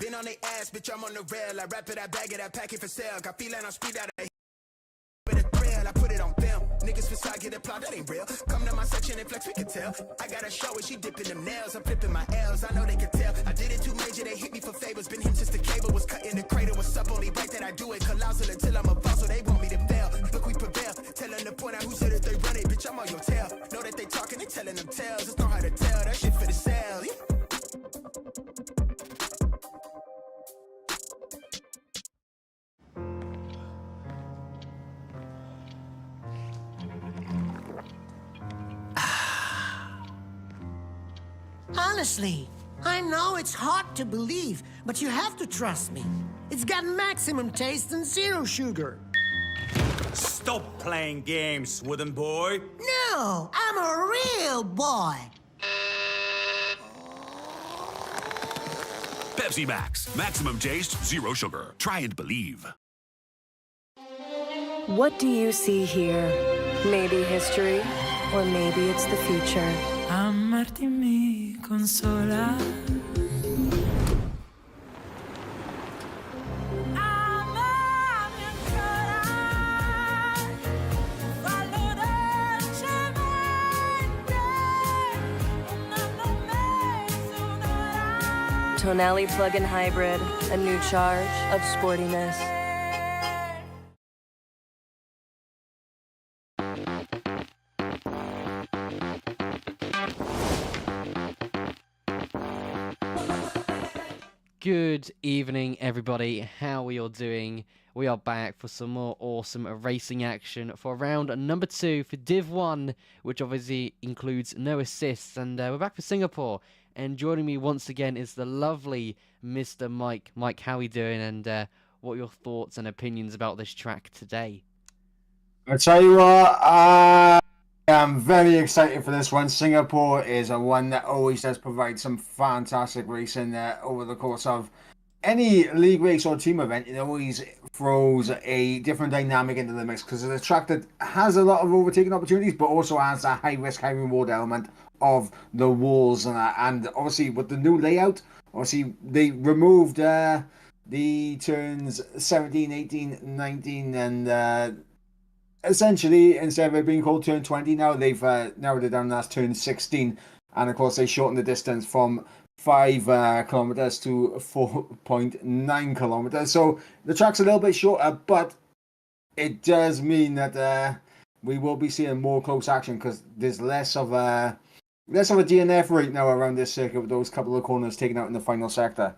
Been on they ass, bitch, I'm on the rail. I rap it, I bag it, I pack it for sale. Got feeling on speed out of with a thrill, I put it on film. Niggas facade get applaud, that ain't real. Come to my section and flex, we can tell. I got a show and she dipping them nails. I'm flipping my L's, I know they can tell. I did it too major, they hit me for favors. Been him since the cable was cut in the cradle. What's up, only right that I do it. Colossal until I'm a boss, so they want me to fail. Look, we prevail. Tell them to point out who said that they run it. Bitch, I'm on your tail. Know that they talking, they telling them tales. Just know how to tell. That shit for the sale. Yeah. Honestly, I know it's hard to believe, but you have to trust me. It's got maximum taste and zero sugar. Stop playing games, wooden boy. No, I'm a real boy. Pepsi Max. Maximum taste, zero sugar. Try and believe. What do you see here? Maybe history, or maybe it's the future. Amarti mi consola. Amami ancora, fallo dolcemente, un anno mezzo, un'ora. Tonali plug-in hybrid, a new charge of sportiness. Good evening, everybody. How are you all doing? We are back for some more awesome racing action for round number 2 for Div 1, which obviously includes no assists. And we're back for Singapore. And joining me once again is the lovely Mr. Mike. Mike, how are you doing? And what are your thoughts and opinions about this track today? I tell you what, I'm very excited for this one. Singapore is a one that always does provide some fantastic racing over the course of any league race or team event. It always throws a different dynamic into the mix because it's a track that has a lot of overtaking opportunities, but also has a high risk, high reward element of the walls and that. And obviously with the new layout, obviously they removed the turns 17, 18, 19, and essentially, instead of it being called turn 20, now they've narrowed it down as turn 16. And of course, they shortened the distance from 5 kilometers to 4.9 kilometers. So the track's a little bit shorter, but it does mean that we will be seeing more close action because there's less of a DNF rate now around this circuit with those couple of corners taken out in the final sector.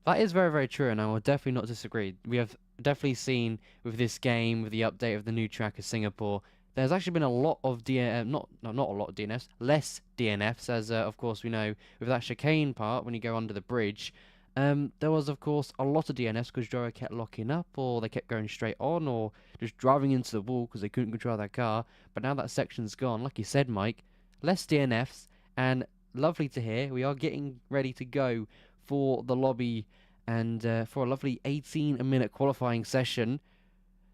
That is very, very true, and I will definitely not disagree. We have definitely seen with this game, with the update of the new track of Singapore, there's actually been a lot of not a lot of DNFs, less DNFs, as of course we know with that chicane part when you go under the bridge. There was of course a lot of DNFs because driver kept locking up, or they kept going straight on, or just driving into the wall because they couldn't control their car. But now that section's gone, like you said, Mike, less DNFs, and lovely to hear. We are getting ready to go for the lobby and for a lovely 18-minute qualifying session.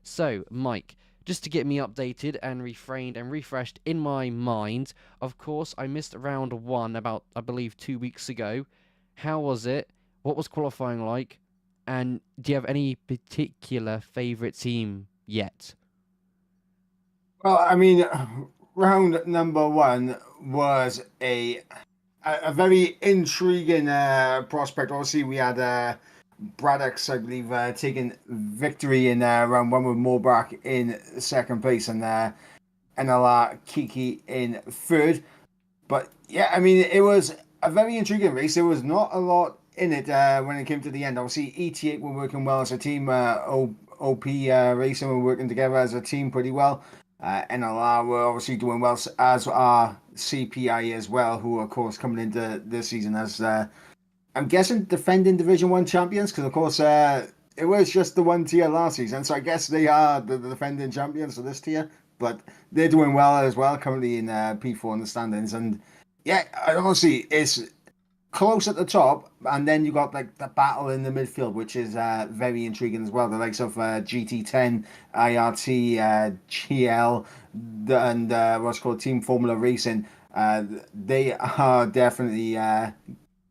So, Mike, just to get me updated and refrained and refreshed in my mind, of course, I missed round 1 about, I believe, 2 weeks ago. How was it? What was qualifying like? And do you have any particular favourite team yet? Well, I mean, round number 1 was a very intriguing prospect. Obviously, we had Braddock's, I believe, taking victory in round 1 with Morbach in second place and NLR Kiki in third. But yeah, I mean, it was a very intriguing race. There was not a lot in it when it came to the end. Obviously, ET8 were working well as a team. OP Racing were working together as a team pretty well. NLR were obviously doing well, as are CPI as well, who are, of course, coming into this season as, I'm guessing, defending Division 1 champions, because, of course, it was just the one tier last season, so I guess they are the defending champions for this tier, but they're doing well as well, currently in P4 in the standings, and yeah, honestly, it's close at the top, and then you got like the battle in the midfield, which is very intriguing as well. The likes of GT10, IRT, GL, and what's called Team Formula Racing. They are definitely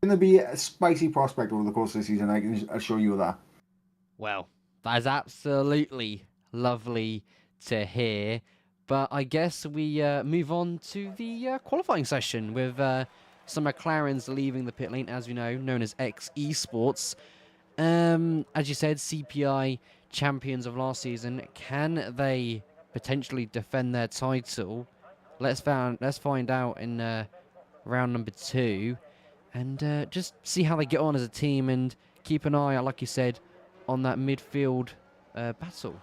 going to be a spicy prospect over the course of the season. I can assure you of that. Well, that is absolutely lovely to hear. But I guess we move on to the qualifying session with some McLarens leaving the pit lane, as we know, known as X Esports. As you said, CPI champions of last season. Can they potentially defend their title? Let's find out in round number 2, and just see how they get on as a team, and keep an eye, like you said, on that midfield battle.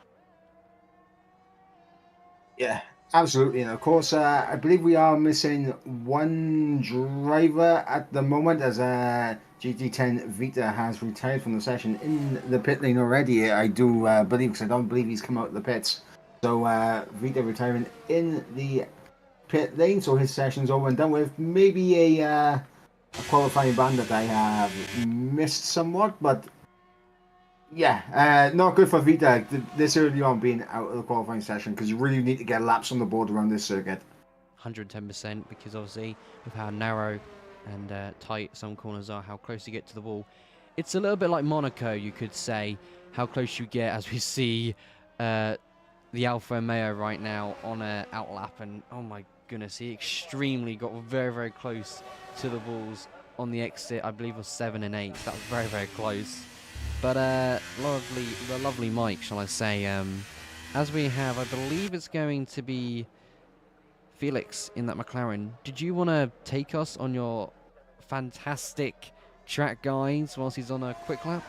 Yeah, absolutely. And of course, I believe we are missing one driver at the moment, as GT10 Vita has retired from the session in the pit lane already. I do believe, because I don't believe he's come out of the pits. So Vita retiring in the pit lane, so his session's over and done with. Maybe a qualifying ban that I have missed somewhat, but yeah, not good for Vita this early on being out of the qualifying session, because you really need to get laps on the board around this circuit. 110%, because obviously with how narrow and tight some corners are, how close you get to the wall. It's a little bit like Monaco, you could say, how close you get, as we see the Alfa Romeo right now on a outlap, and oh my goodness, he extremely got very, very close to the walls on the exit. I believe was 7 and 8. That was very, very close. But the lovely Mike, shall I say, as we have, I believe it's going to be Felix in that McLaren. Did you want to take us on your fantastic track guides whilst he's on a quick lap?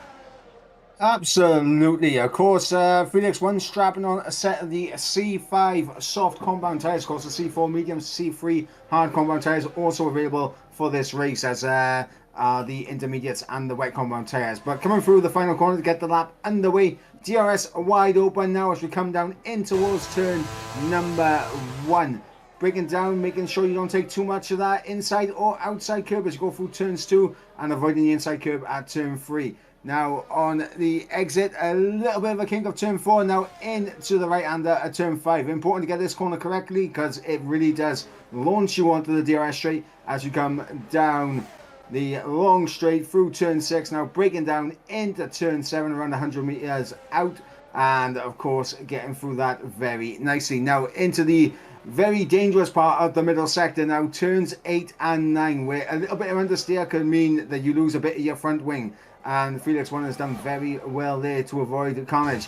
Absolutely. Of course, Felix one strapping on a set of the C5 soft compound tyres. Of course, the C4 medium, C3 hard compound tyres also available for this race, as the intermediates and the wet compound tyres. But coming through the final corner to get the lap underway, DRS wide open now as we come down in towards turn number 1. Breaking down, making sure you don't take too much of that inside or outside curb as you go through turns 2, and avoiding the inside curb at turn 3. Now on the exit, a little bit of a kink of turn 4, now into the right-hander at turn 5. Important to get this corner correctly, because it really does launch you onto the DRS straight as you come down the long straight through turn 6. Now breaking down into turn 7, around 100 meters out, and of course getting through that very nicely. Now into the very dangerous part of the middle sector now, turns 8 and 9, where a little bit of understeer could mean that you lose a bit of your front wing, and Felix one has done very well there to avoid carnage.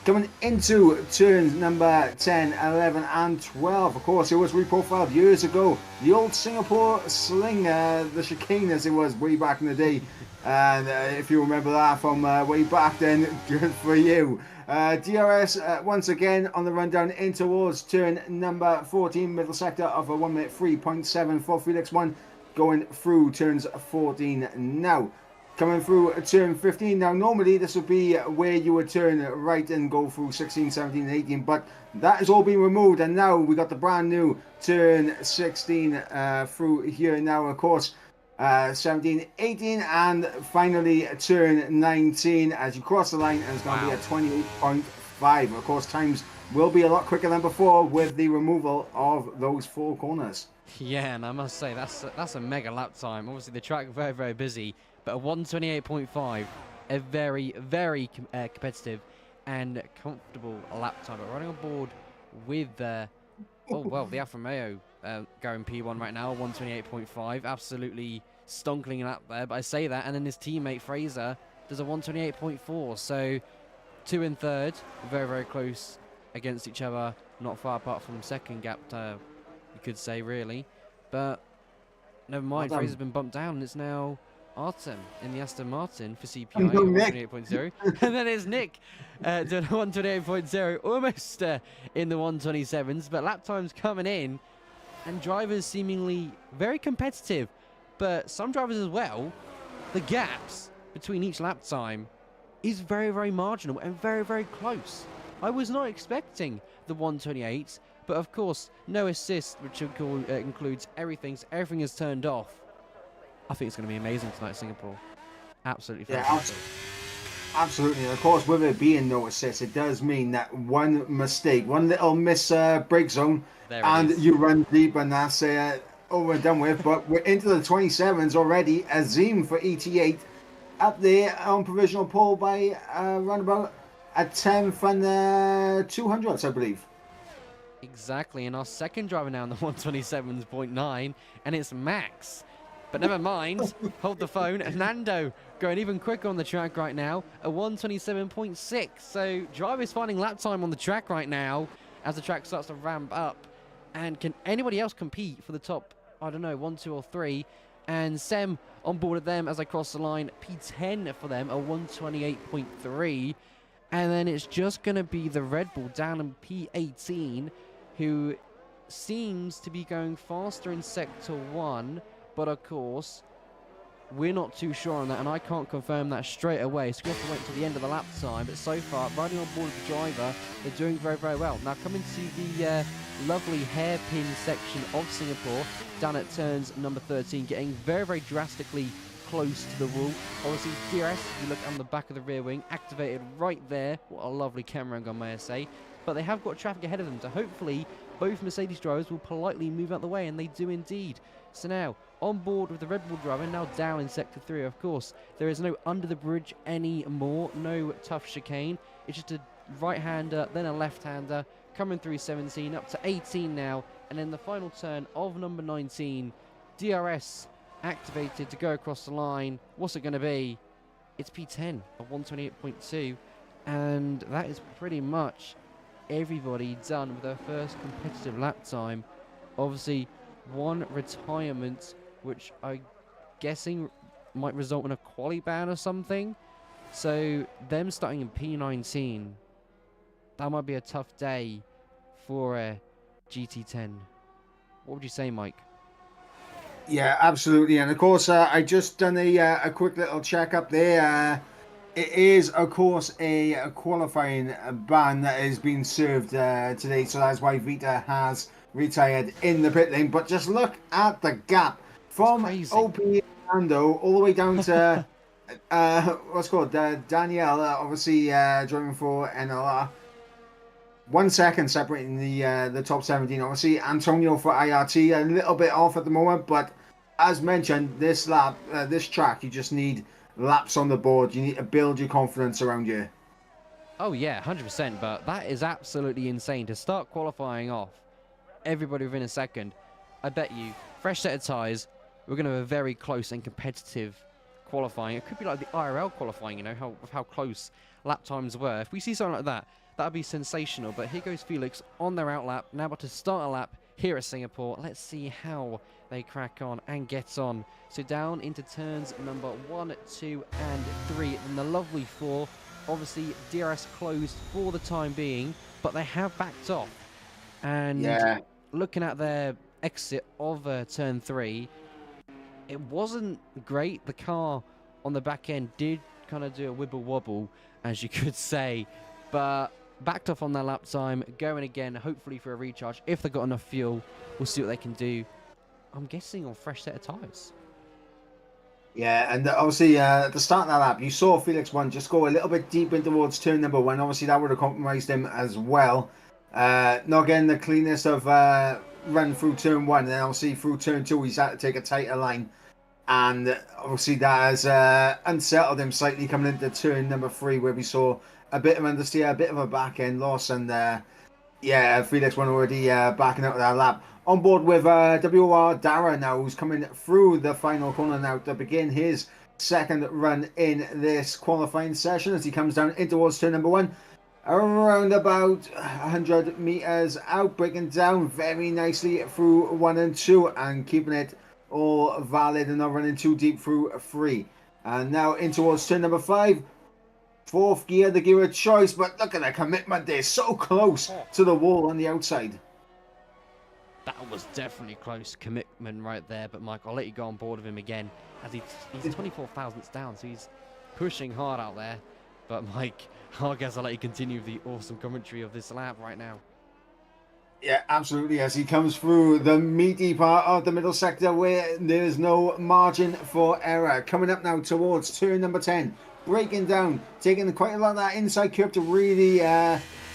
Coming into turns number 10, 11 and 12, of course it was reprofiled years ago, the old Singapore sling, the chicane as it was way back in the day, and if you remember that from way back then, good for you. DRS once again on the rundown in towards turn number 14, middle sector of a 1 minute 3.7 for Felix one, going through turns 14 now. Coming through turn 15. Now, normally this would be where you would turn right and go through 16, 17, and 18, but that has all been removed, and now we got the brand new turn 16 through here now, of course. 17, 18, and finally turn 19 as you cross the line, and it's going to be a 28.5. Of course, times will be a lot quicker than before with the removal of those 4 corners. Yeah, and I must say that's a mega lap time. Obviously, the track very, very busy, but a 128.5, a very, very competitive and comfortable lap time. But running on board with the Alfa Romeo going P1 right now, 128.5, absolutely stonkling lap there. But I say that, and then his teammate Fraser does a 128.4. So 2 and 3rd, very, very close against each other, not far apart from second gap, you could say, really. But never mind, Fraser's been bumped down, and it's now Artem in the Aston Martin for CPI, 128.0. And then it's Nick doing 128.0, almost in the 127s. But lap times coming in, and drivers seemingly very competitive. But some drivers as well, the gaps between each lap time is very, very marginal and very, very close. I was not expecting the 128, but of course, no assist, which includes everything. So everything is turned off. I think it's going to be amazing tonight in Singapore. Absolutely fantastic. Yeah, absolutely. And of course, with it being no assist, it does mean that one mistake, one little miss brake zone, and you run deep, and that's over and done with, but we're into the 27s already. Azim for ET8 up there on provisional pole by around about a 10th and 200ths, I believe. Exactly, and our second driver now in the 127.9, and it's Max. But never mind, hold the phone. Nando going even quicker on the track right now, a 127.6. So drivers finding lap time on the track right now as the track starts to ramp up. And can anybody else compete for the top, I don't know, 1, 2, or 3? And Sem on board with them as I cross the line, P10 for them, a 128.3. And then it's just going to be the Red Bull down in P18, who seems to be going faster in Sector 1. But of course, we're not too sure on that, and I can't confirm that straight away. So we have to wait till the end of the lap time. But so far, riding on board with the driver, they're doing very, very well. Now coming to the lovely hairpin section of Singapore, down at turns number 13, getting very, very drastically close to the wall. Obviously, DRS, if you look on the back of the rear wing, activated right there. What a lovely camera angle, may I say. But they have got traffic ahead of them, so hopefully both Mercedes drivers will politely move out the way, and they do indeed. So now, on board with the Red Bull driver, now down in Sector 3, of course. There is no under the bridge anymore, no tough chicane. It's just a right-hander, then a left-hander, coming through 17, up to 18 now, and then the final turn of number 19, DRS activated to go across the line. What's it going to be? It's P10, a 128.2, and that is pretty much everybody done with their first competitive lap time. Obviously, one retirement, which I'm guessing might result in a quali ban or something. So them starting in P19, that might be a tough day for GT10. What would you say, Mike? Yeah, absolutely. And of course, I just done a quick little check up there. It is, of course, a qualifying ban that has been served today. So that's why Vita has retired in the pit lane. But just look at the gap from OP Lando all the way down to what's called Danielle, obviously driving for NLR. 1 second separating the top 17. Obviously, Antonio for IRT a little bit off at the moment, but as mentioned, this track, you just need laps on the board. You need to build your confidence around you. Oh yeah, 100%. But that is absolutely insane to start qualifying off. Everybody within a second. I bet you, fresh set of tyres, we're going to have a very close and competitive qualifying. It could be like the IRL qualifying, you know, how close lap times were. If we see something like that, that would be sensational. But here goes Felix on their out lap, now about to start a lap here at Singapore. Let's see how they crack on and get on. So down into turns number 1, 2, and 3, and the lovely 4. Obviously, DRS closed for the time being, but they have backed off. And looking at their exit of turn 3, it wasn't great. The car on the back end did kind of do a wibble wobble, as you could say, but backed off on their lap time, going again, hopefully for a recharge. If they've got enough fuel, we'll see what they can do. I'm guessing on fresh set of tyres. Yeah, and obviously at the start of that lap, you saw Felix 1 just go a little bit deep in towards turn number 1. Obviously, that would have compromised him as well. Not getting the cleanest of run through turn 1, and then obviously through turn 2, he's had to take a tighter line. And obviously that has unsettled him slightly coming into turn number 3, where we saw a bit of understeer, a bit of a back end loss, and Felix 1 already backing out of that lap. On board with WR Dara now, who's coming through the final corner now to begin his second run in this qualifying session as he comes down in towards turn number 1. Around about 100 meters out, breaking down very nicely through 1 and 2 and keeping it all valid and not running too deep through 3. And now in towards turn number 5. 4th gear, the gear of choice, but look at the commitment there, so close to the wall on the outside. That was definitely close commitment right there, but Mike, I'll let you go on board with him again, as he's 24 thousandths down, so he's pushing hard out there. But Mike, I guess I'll let you continue with the awesome commentary of this lap right now. Yeah, absolutely, as he comes through the meaty part of the middle sector where there's no margin for error. Coming up now towards turn number 10, breaking down, taking quite a lot of that inside curve to really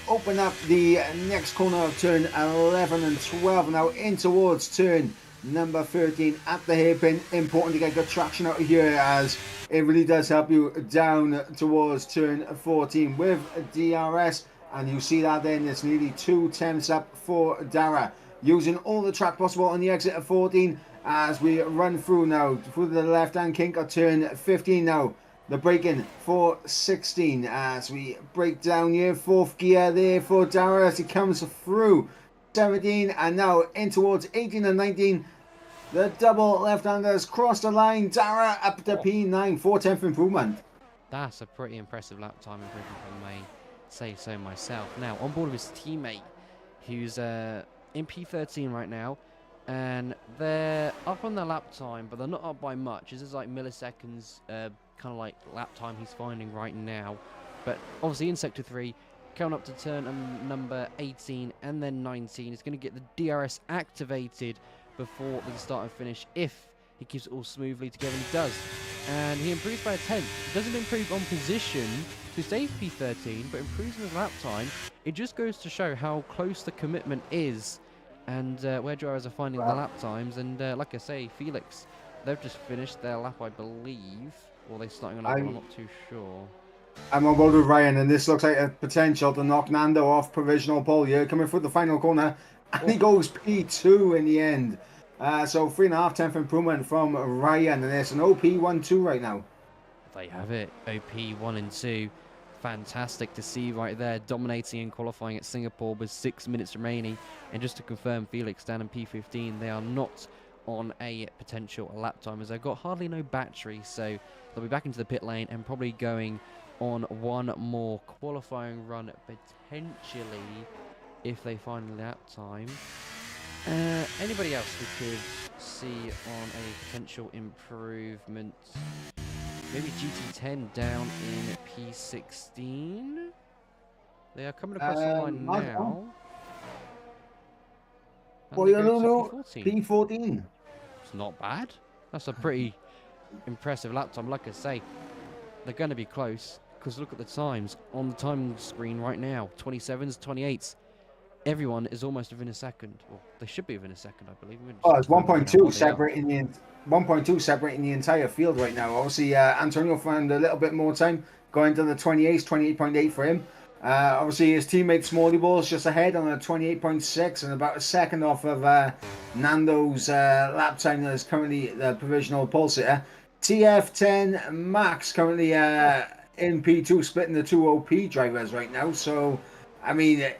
open up the next corner of turn 11 and 12. Now in towards turn number 13 at the hairpin. Important to get good traction out of here, as it really does help you down towards turn 14 with DRS. And you see that then, it's nearly 2 tenths up for Dara. Using all the track possible on the exit of 14 as we run through now. Through the left-hand kink of turn 15 now. The braking for 16 as we break down here. 4th gear there for Dara as he comes through 17 and now in towards 18 and 19. The double left-handers cross the line. Dara up to P9, 4/10 improvement. That's a pretty impressive lap time improvement, if I may say so myself. Now, on board with his teammate, who's in P13 right now, and they're up on their lap time, but they're not up by much. This is like milliseconds, kind of like lap time he's finding right now. But obviously in Sector 3, coming up to turn number 18 and then 19, he's going to get the DRS activated before the start and finish if he keeps it all smoothly together, and he does. And he improves by a tenth. He doesn't improve on position to stay P13, but improves in his lap time. It just goes to show how close the commitment is and where drivers are finding the lap times. And like I say, Felix, they've just finished their lap, I believe. Or they're starting on a I'm not too sure. I'm on board with Ryan, and this looks like a potential to knock Nando off provisional pole here. Coming through the final corner, and he goes P2 in the end. So 3.5 improvement from Ryan, and it's an OP 1-2 right now. There you have it, OP 1 and 2. Fantastic to see right there, dominating and qualifying at Singapore with 6 minutes remaining. And just to confirm, Felix down in P15, they are not on a potential lap time as they've got hardly no battery, so they'll be back into the pit lane and probably going on one more qualifying run potentially if they find lap time. Anybody else we could see on a potential improvement? Maybe GT10 down in P16. They are coming across the line now. Well, no, P14. It's not bad. That's a pretty impressive lap time. Like I say, they're going to be close because look at the times on the time screen right now. 27s, 28s. Everyone is almost within a second. Well, they should be within a second, I believe. Oh, it's 1.2 separating the 1.2 separating the entire field right now. Obviously, Antonio found a little bit more time going to the 28s, 28.8 for him. Obviously, his teammate Smalley Ball's just ahead on a 28.6 and about a second off of Nando's lap time that is currently the provisional pole sitter. TF10 Max currently in P2, splitting the two OP drivers right now. So, I mean,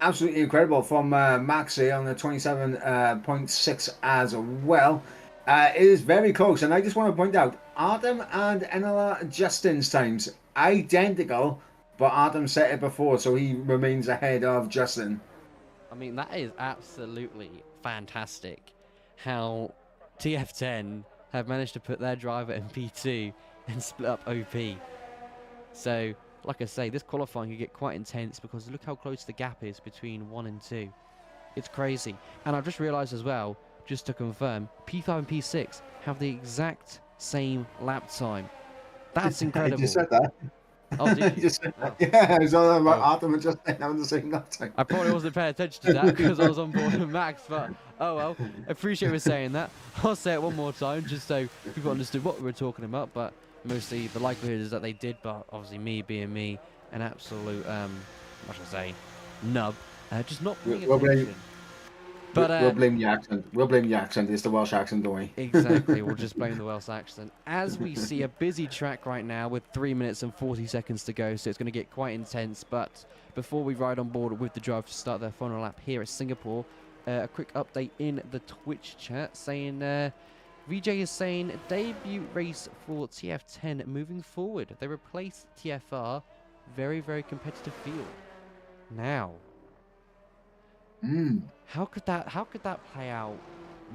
absolutely incredible from Max here on the 27.6 as well. It is very close, and I just want to point out, Artem and NLR Justin's times identical, but Artem set it before, so he remains ahead of Justin. I mean, that is absolutely fantastic how TF10 have managed to put their driver in P2 and split up OP. So, like I say, this qualifying can get quite intense because look how close the gap is between 1 and 2. It's crazy. And I've just realised as well, just to confirm, P5 and P6 have the exact same lap time. That's incredible. You said that. Oh, did you? Yeah, it's all about Artem and Justin having the same lap time. I probably wasn't paying attention to that because I was on board with Max, but oh well. I appreciate you saying that. I'll say it one more time just so people understood what we were talking about, but mostly the likelihood is that they did, but obviously me being me, an absolute, what should I say, nub, just not paying attention. But, we'll blame the accent. We'll blame the accent. It's the Welsh accent, don't we? Exactly. We'll just blame the Welsh accent. As we see a busy track right now with 3 minutes and 40 seconds to go, so it's going to get quite intense. But before we ride on board with the drive to start their final lap here at Singapore, a quick update in the Twitch chat saying VJ is saying debut race for TF10 moving forward. They replaced TFR. Very, very competitive field. Now, how could that play out,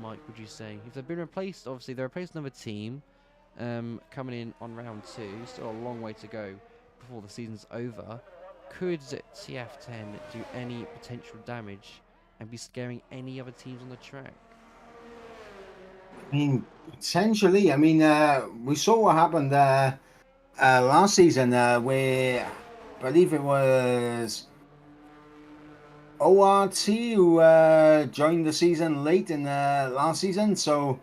Mike, would you say? If they've been replaced, obviously they replaced another team coming in on round 2. Still a long way to go before the season's over. Could TF10 do any potential damage and be scaring any other teams on the track? I mean, potentially. I mean, we saw what happened last season where I believe it was ORT, who joined the season late in last season. So,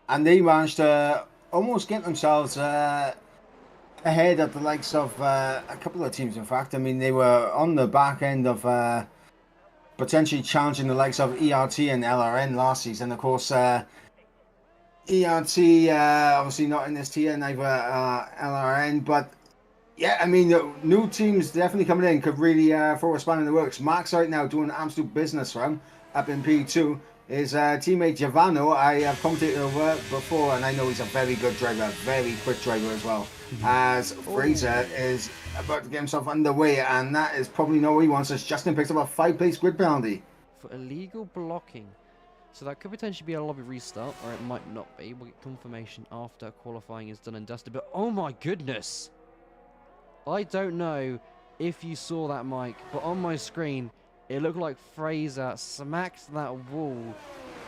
and they managed to almost get themselves ahead of the likes of a couple of teams. In fact, I mean, they were on the back end of potentially challenging the likes of ERT and LRN last season. Of course, ERT obviously not in this tier, neither LRN, but yeah, I mean, new teams definitely coming in could really throw a spanner in the works. Max right now doing absolute business for him up in P2. His teammate Giovanno, I have commentated over before, and I know he's a very good driver, very quick driver as well. As Fraser is about to get himself underway, and that is probably not what he wants, as Justin picks up a 5-place grid penalty. For illegal blocking. So that could potentially be a lobby restart, or it might not be. We'll get confirmation after qualifying is done and dusted. But oh my goodness! I don't know if you saw that, Mike, but on my screen, it looked like Fraser smacked that wall,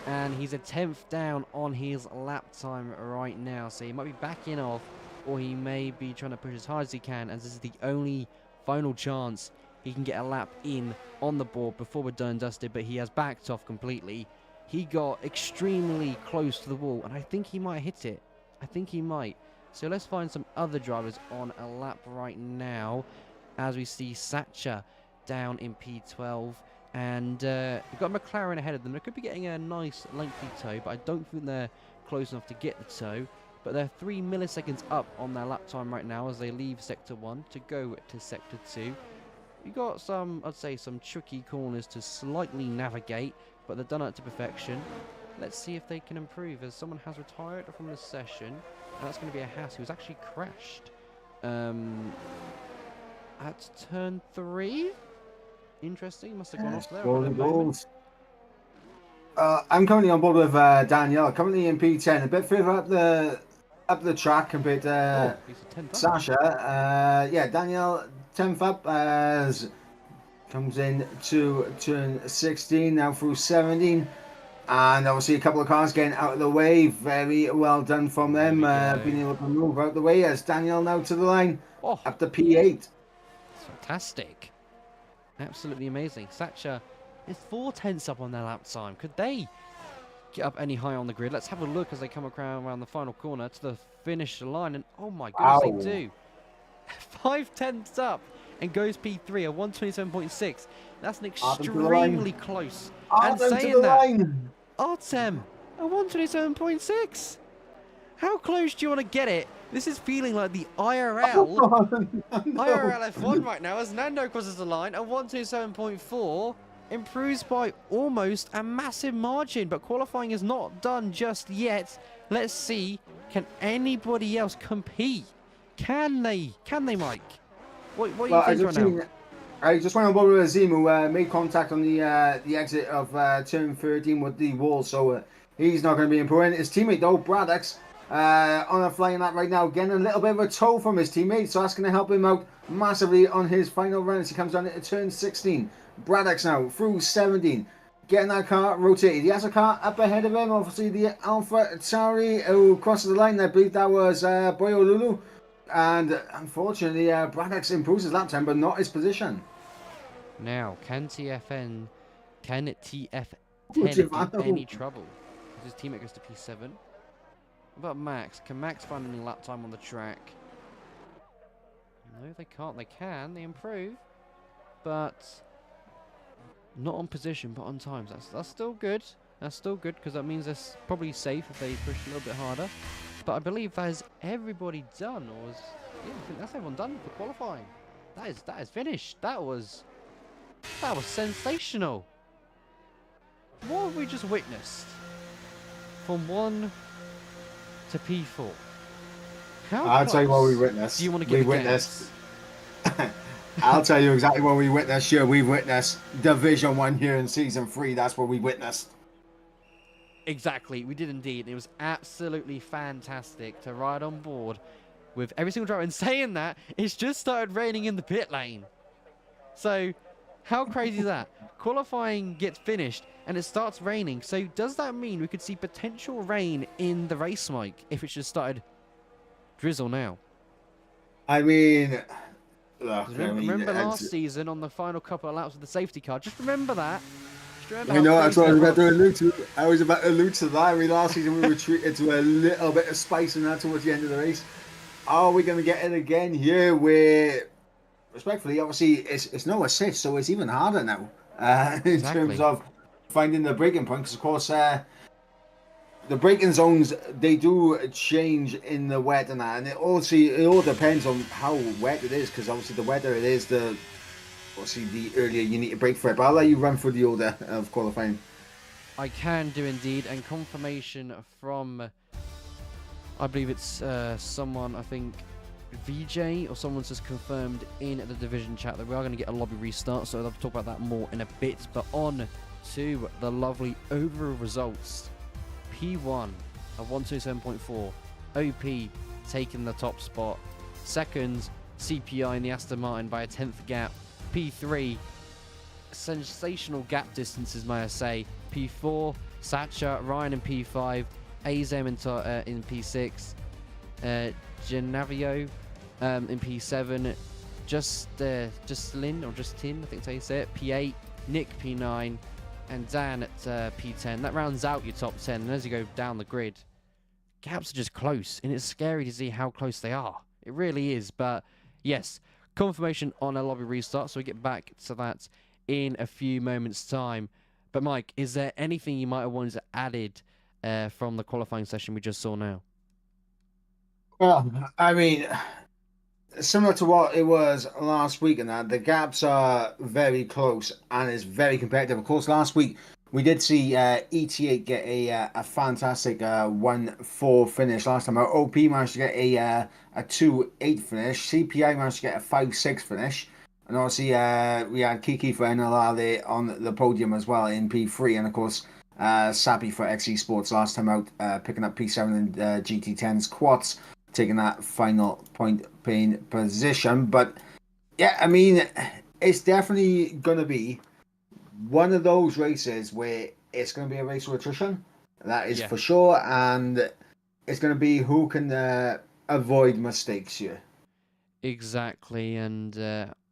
and he's a 10th down on his lap time right now. So he might be backing off, or he may be trying to push as hard as he can, as this is the only final chance he can get a lap in on the board before we're done and dusted, but he has backed off completely. He got extremely close to the wall, and I think he might hit it. I think he might. So let's find some other drivers on a lap right now, as we see Satcher down in P12, and we've got McLaren ahead of them. They could be getting a nice lengthy tow, but I don't think they're close enough to get the tow. But they're 3 milliseconds up on their lap time right now as they leave Sector 1 to go to Sector 2. We've got some, I'd say, some tricky corners to slightly navigate, but they've done it to perfection. Let's see if they can improve, as someone has retired from the session, and that's going to be a Haas who's actually crashed at turn 3. Interesting, must have gone off there. I'm currently on board with Danielle, currently in P10, a bit further up the track compared to Sasha. Yeah, Danielle 10th up as comes in to turn 16, now through 17. And obviously a couple of cars getting out of the way. Very well done from them, being able to move out the way as Danielle now to the line, up to P8. It's fantastic. Absolutely amazing. Satcher is 4 tenths up on their lap time. Could they get up any higher on the grid? Let's have a look as they come around the final corner to the finish line. And oh my goodness, they do. 5 tenths up and goes P3, a 127.6. That's an extremely close. And saying that, Artem, a 127.6. How close do you want to get it? This is feeling like the IRL. IRL F1 right now as Nando crosses the line. A 127.4 improves by almost a massive margin, but qualifying is not done just yet. Let's see, can anybody else compete? Can they, Mike? What are you thinking right now? I just went on board with Azim, who made contact on the exit of turn 13 with the wall, so he's not going to be important. His teammate, though, Braddock's on a flying lap right now, getting a little bit of a tow from his teammate, so that's going to help him out massively on his final run as he comes down into turn 16. Braddock's now through 17, getting that car rotated. He has a car up ahead of him, obviously the Alpha Tauri, who crosses the line. I believe that was Boyo Lulu. And unfortunately, Braddock's improves his lap time, but not his position. Now, can TF10 give any trouble? His teammate goes to P7. What about Max? Can Max find any lap time on the track? No, they can't. They can. They improve. But not on position, but on times. That's still good. That's still good, because that means they're probably safe if they push a little bit harder. But I believe that is everybody done, or is, yeah, I think that's everyone done for qualifying. That is finished. That was sensational. What have we just witnessed? From 1 to P4. I'll tell you what we witnessed. Do you want to give witnessed? I'll tell you exactly what we witnessed. Sure, we witnessed Division 1 here in Season 3. That's what we witnessed. Exactly, we did indeed. It was absolutely fantastic to ride on board with every single driver. And saying that, it's just started raining in the pit lane. So, how crazy is that? Qualifying gets finished and it starts raining. So, does that mean we could see potential rain in the race, Mike, if it just started drizzle now? I mean, Look, Remember last season on the final couple of laps with the safety car? Just remember that. Just remember I how know, that's crazy what I was that about to allude to. I was about to allude to that. I mean, last season we were treated to a little bit of spice in that towards the end of the race. Are we going to get it again here? Where, respectfully, obviously, it's no assist, so it's even harder now in terms Exactly. of finding the braking point. Because, of course, the braking zones, they do change in the wet and that. And it all depends on how wet it is. Because, obviously, the wetter it is, obviously, the earlier you need to brake for it. But I'll let you run through the order of qualifying. I can do indeed, and confirmation from, I believe it's someone, I think VJ or someone's just confirmed in the division chat that we are going to get a lobby restart, so I'll talk about that more in a bit. But on to the lovely overall results. P1 of 127.4, OP taking the top spot. Second, CPI in the Aston Martin by a 10th gap. P3, sensational gap distances, may I say. P4, Satcher, Ryan in P5, Azem in P6, Genavio in P7, Justin, I think that's how you say it, P8, Nick P9, and Dan at P10. That rounds out your top 10, and as you go down the grid, gaps are just close, and it's scary to see how close they are. It really is, but yes, confirmation on a lobby restart, so we get back to that in a few moments' time. But Mike, is there anything you might have wanted to added from the qualifying session we just saw now? Well, I mean, similar to what it was last week, and that the gaps are very close and it's very competitive. Of course, last week we did see ET8 get a fantastic 1-4 finish. Last time, our OP managed to get a 2-8 finish. CPI managed to get a 5-6 finish. And obviously, we had Kiki for NLR there on the podium as well in P3. And of course, Sappy for XE Sports last time out, picking up P7 and GT10's quads, taking that final point paying position. But yeah, I mean, it's definitely going to be one of those races where it's going to be a race with attrition. That is for sure. And it's going to be who can avoid mistakes here. Exactly, and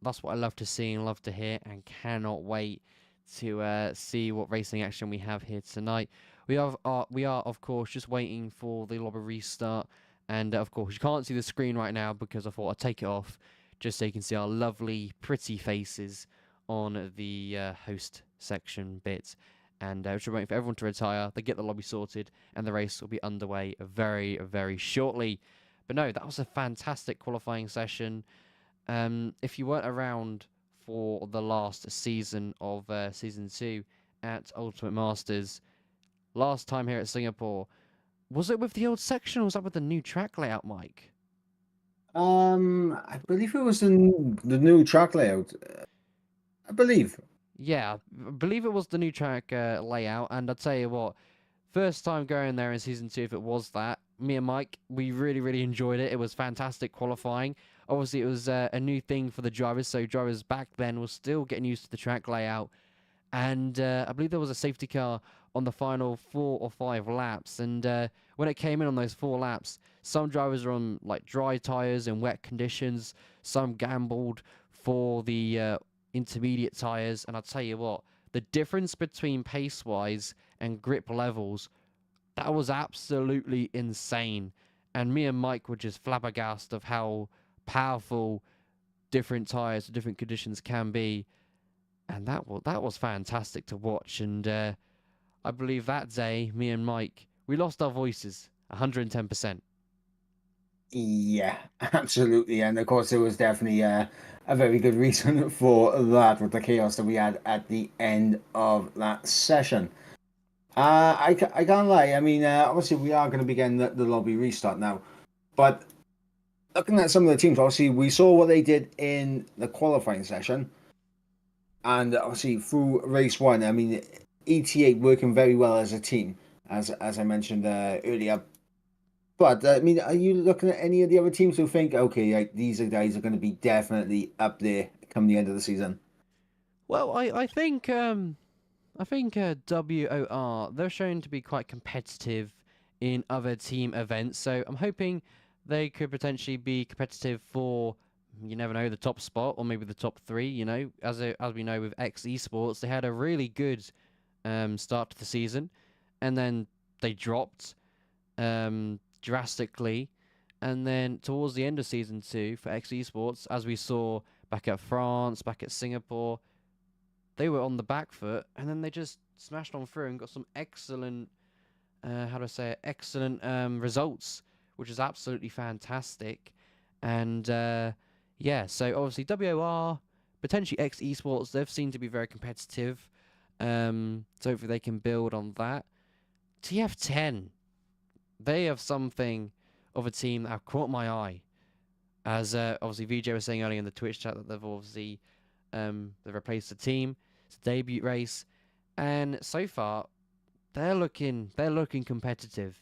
that's what I love to see and love to hear, and cannot wait to see what racing action we have here tonight. We are of course just waiting for the lobby restart, and of course you can't see the screen right now because I thought I'd take it off just so you can see our lovely, pretty faces on the host section bit. And we're just waiting for everyone to retire, they get the lobby sorted, and the race will be underway very, very shortly. But no, that was a fantastic qualifying session. If you weren't around for the last season of Season 2 at Ultimate Masters, last time here at Singapore, was it with the old section or was that with the new track layout, Mike? I believe it was the new track layout. I believe. Yeah, I believe it was the new track layout, and I'll tell you what, first time going there in Season 2, if it was that, me and Mike, we really enjoyed it. It was fantastic qualifying. Obviously, it was a new thing for the drivers, so drivers back then were still getting used to the track layout. And I believe there was a safety car on the final 4 or 5 laps. And when it came in on those 4 laps, some drivers were on like dry tyres in wet conditions. Some gambled for the intermediate tyres. And I'll tell you what, the difference between pace-wise and grip levels, that was absolutely insane. And me and Mike were just flabbergasted of how powerful different tyres, different conditions can be. And that was fantastic to watch. And I believe that day, me and Mike, we lost our voices 110%. Yeah, absolutely. And of course, there was definitely a very good reason for that with the chaos that we had at the end of that session. I can't lie. I mean, obviously, we are going to be getting the lobby restart now. But looking at some of the teams, obviously, we saw what they did in the qualifying session. And obviously, through race 1, I mean, ET8 working very well as a team, as I mentioned earlier. But, I mean, are you looking at any of the other teams who think, okay, like, these guys are going to be definitely up there come the end of the season? Well, I think WOR, they're shown to be quite competitive in other team events, so I'm hoping they could potentially be competitive for you never know, the top spot or maybe the top 3. You know, as we know with X Esports, they had a really good start to the season, and then they dropped drastically, and then towards the end of season 2 for X Esports, as we saw back at France, back at Singapore, they were on the back foot, and then they just smashed on through and got some excellent, how do I say it, excellent results, which is absolutely fantastic. And yeah, so obviously WOR, potentially X Esports, they've seemed to be very competitive. So hopefully they can build on that. TF10, they have something of a team that have caught my eye. As obviously VJ was saying earlier in the Twitch chat that they've obviously they've replaced the team. It's a debut race, and so far they're looking competitive,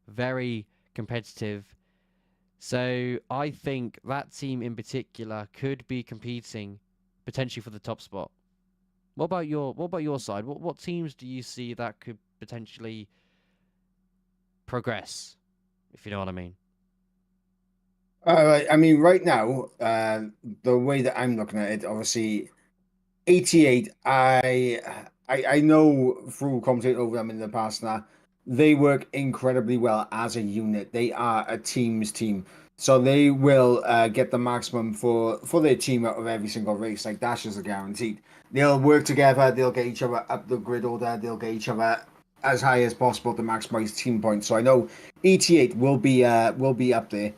very competitive. So I think that team in particular could be competing potentially for the top spot. What about your side? What teams do you see that could potentially progress, if you know what I mean? I mean, right now, the way that I'm looking at it, obviously, 88. I know through commentating over them in the past now, they work incredibly well as a unit. They are a team's team, so they will get the maximum for their team out of every single race. Like Dash is a guaranteed. They'll work together. They'll get each other up the grid order. They'll get each other as high as possible to maximize team points. So I know 88 will be up there.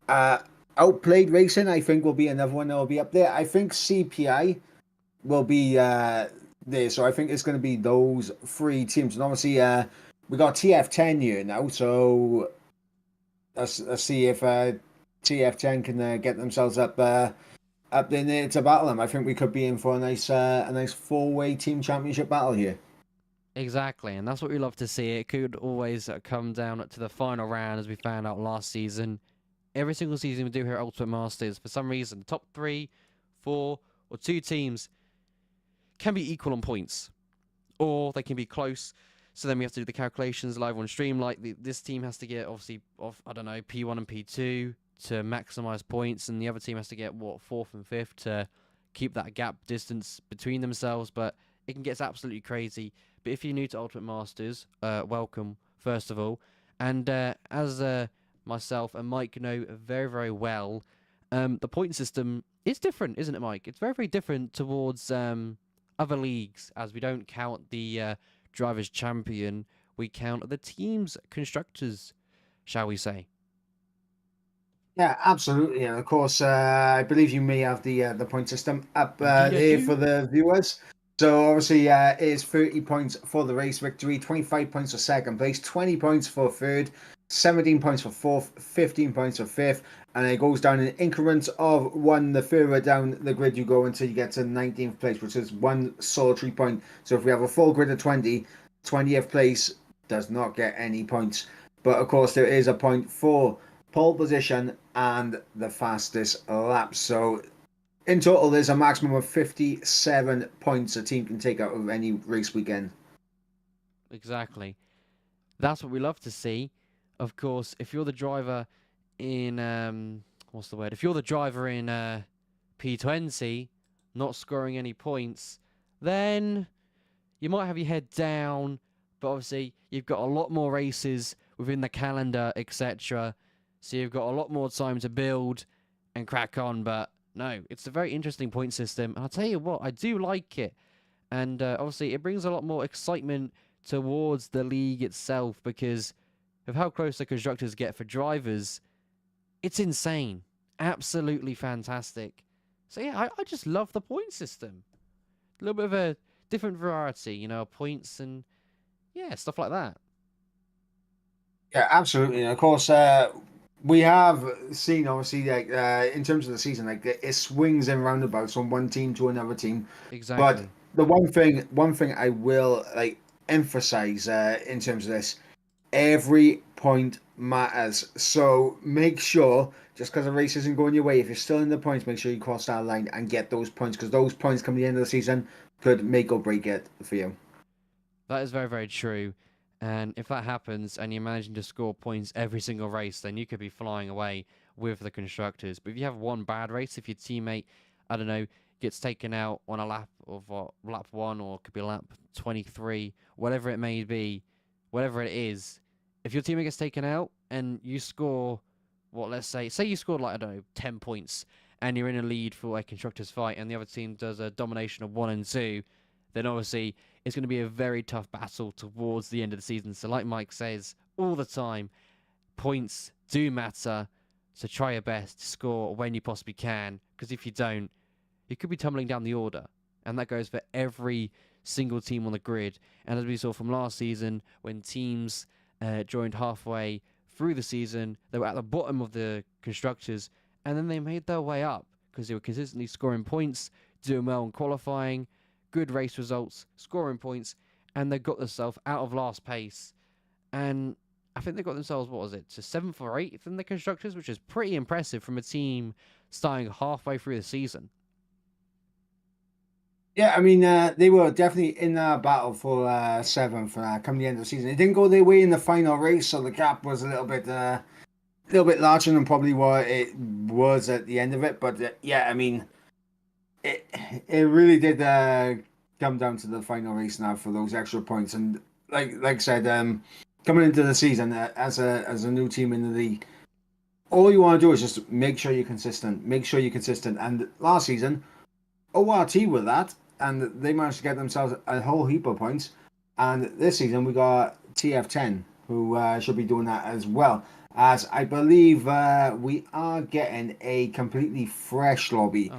Uh, Outplayed Racing, I think, will be another one that will be up there. I think CPI will be there. So I think it's going to be those 3 teams. And obviously, we got TF10 here now. So let's see if TF10 can get themselves up there to battle them. I think we could be in for a nice 4-way team championship battle here. Exactly, and that's what we love to see. It could always come down to the final round, as we found out last season. Every single season we do here at Ultimate Masters, for some reason, the top 3, 4, or 2 teams can be equal on points, or they can be close. So then we have to do the calculations live on stream. Like this team has to get obviously off, I don't know, P1 and P2 to maximize points, and the other team has to get what, 4th and 5th to keep that gap distance between themselves. But it can get absolutely crazy. But if you're new to Ultimate Masters, welcome first of all. And as myself and Mike know very, very well, the point system is different, isn't it, Mike? It's very, very different towards other leagues, as we don't count the Drivers' Champion, we count the team's constructors, shall we say. Yeah, absolutely. And of course, I believe you may have the point system up here for the viewers. So obviously, it is 30 points for the race victory, 25 points for second place, 20 points for third, 17 points for fourth, 15 points for fifth, and it goes down in increments of 1 the further down the grid you go until you get to 19th place, which is 1 solitary point. So if we have a full grid of 20, 20th place does not get any points. But of course, there is a point for pole position and the fastest lap. So in total, there's a maximum of 57 points a team can take out of any race weekend. Exactly. That's what we love to see. Of course, if you're the driver in what's the word? If you're the driver in P20, not scoring any points, then you might have your head down. But obviously, you've got a lot more races within the calendar, etc. So you've got a lot more time to build and crack on. But no, it's a very interesting point system. And I'll tell you what, I do like it. And obviously, it brings a lot more excitement towards the league itself, because of how close the constructors get for drivers. It's insane. Absolutely fantastic. So yeah, I just love the point system. A little bit of a different variety, you know, points and yeah, stuff like that. Yeah, absolutely. And of course, we have seen, obviously, like in terms of the season, like it swings in roundabouts from one team to another team. Exactly. But the one thing I will like emphasize in terms of this, every point matters. So make sure, just because the race isn't going your way, if you're still in the points, make sure you cross that line and get those points, because those points come the end of the season could make or break it for you. That is very, very true. And if that happens and you're managing to score points every single race, then you could be flying away with the constructors. But if you have one bad race, if your teammate, I don't know, gets taken out on a lap of lap 1, or it could be lap 23, whatever it may be, whatever it is, if your teammate gets taken out and you score, what, let's say you scored like, I don't know, 10 points, and you're in a lead for a constructors fight, and the other team does a domination of 1 and 2, then obviously it's going to be a very tough battle towards the end of the season. So like Mike says all the time, points do matter, so try your best to score when you possibly can, because if you don't, you could be tumbling down the order. And that goes for every single team on the grid. And as we saw from last season, when teams joined halfway through the season, they were at the bottom of the constructors, and then they made their way up because they were consistently scoring points, doing well in qualifying, good race results, scoring points, and they got themselves out of last place. And I think they got themselves, what was it, to 7th or 8th in the constructors, which is pretty impressive from a team starting halfway through the season. Yeah, I mean, they were definitely in a battle for 7th come the end of the season. It didn't go their way in the final race, so the gap was a little bit larger than probably what it was at the end of it. But yeah, I mean, it really did come down to the final race now for those extra points. And like I said, coming into the season as a new team in the league, all you want to do is just make sure you're consistent. Make sure you're consistent. And last season, ORT with that, and they managed to get themselves a whole heap of points. And this season we got TF10, who should be doing that as well. As I believe we are getting a completely fresh lobby.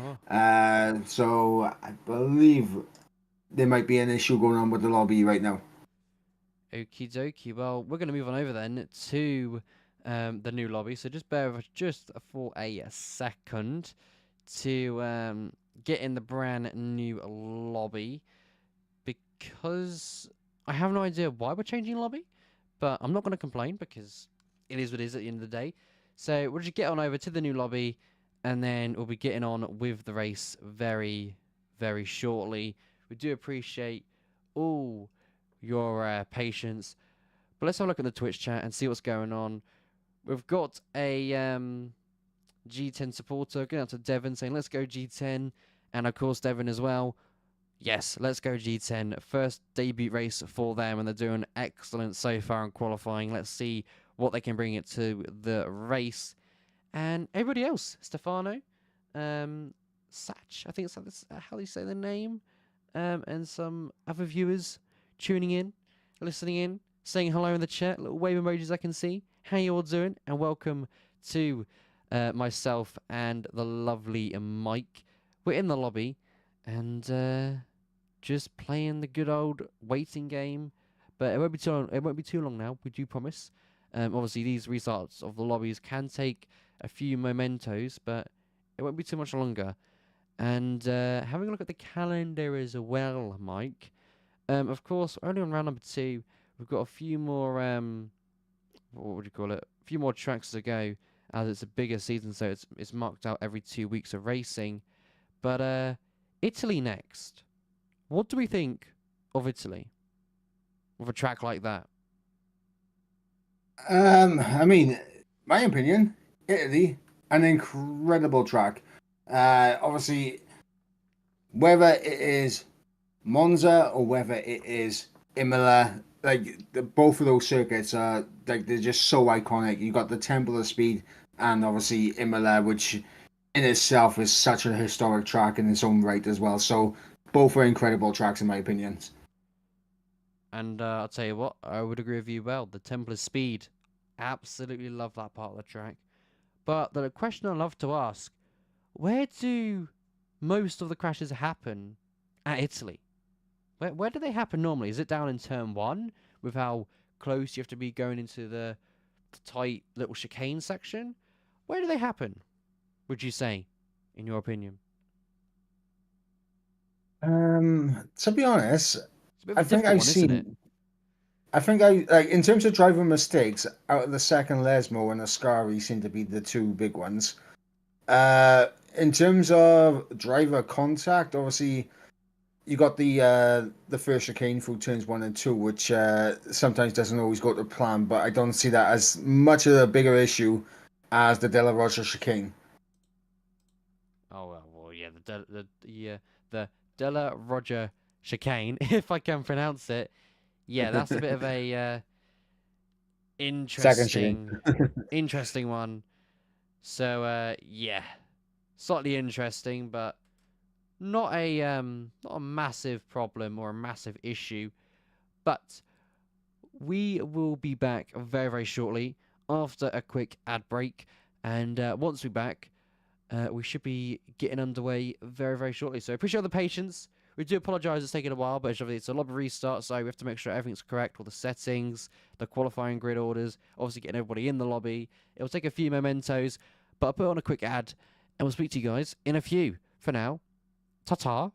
So I believe there might be an issue going on with the lobby right now. Okie dokie. Well, we're going to move on over then to the new lobby. So just bear with us just for a second to get in the brand new lobby, because I have no idea why we're changing lobby, but I'm not going to complain because it is what it is at the end of the day. So we'll just get on over to the new lobby, and then we'll be getting on with the race very, very shortly. We do appreciate all your patience, but let's have a look at the Twitch chat and see what's going on. We've got a G10 supporter going out to Devon saying, let's go G10. And of course, Devon as well. Yes, let's go G10. First debut race for them, and they're doing excellent so far in qualifying. Let's see what they can bring it to the race. And everybody else, Stefano, Satch, I think that's how they say the name, and some other viewers tuning in, listening in, saying hello in the chat, little wave emojis I can see. How you all doing? And welcome to myself and the lovely Mike. We're in the lobby and just playing the good old waiting game, but it won't be too long. It won't be too long now. We do promise. Obviously, these restarts of the lobbies can take a few mementos, but it won't be too much longer. And having a look at the calendar as well, Mike. Of course, only on round number 2, we've got a few more. What would you call it? A few more tracks to go, as it's a bigger season, so it's marked out every 2 weeks of racing. But Italy next. What do we think of Italy with a track like that? I mean, my opinion, Italy, an incredible track. Obviously, whether it is Monza or whether it is Imola, both of those circuits are they're just so iconic. You got the Temple of Speed and obviously Imola, which in itself is such a historic track in its own right as well. So both are incredible tracks in my opinion. And I'll tell you what, I would agree with you well. The Temple of Speed, absolutely love that part of the track. But the question I love to ask, where do most of the crashes happen at Italy? Where do they happen normally? Is it down in turn 1 with how close you have to be going into the tight little chicane section? Where do they happen, would you say, in your opinion? To be honest, It's a bit of I a think difficult I've one, isn't it? seen. I think I like in terms of driver mistakes out of the second Lesmo and Ascari seem to be the two big ones. In terms of driver contact, obviously you got the first chicane through turns 1 and 2, which sometimes doesn't always go to plan, but I don't see that as much of a bigger issue as the De La Rocha chicane. Oh well, yeah, the Della Roger chicane, if I can pronounce it. Yeah, that's a bit of a Second chicane. interesting one. So yeah, slightly interesting, but not a massive problem or a massive issue. But we will be back very, very shortly after a quick ad break, and once we're back, we should be getting underway very, very shortly. So appreciate the patience. We do apologise it's taken a while, but it's a lobby restart, so we have to make sure everything's correct, all the settings, the qualifying grid orders, obviously getting everybody in the lobby. It'll take a few mementos, but I'll put on a quick ad, and we'll speak to you guys in a few. For now, ta-ta.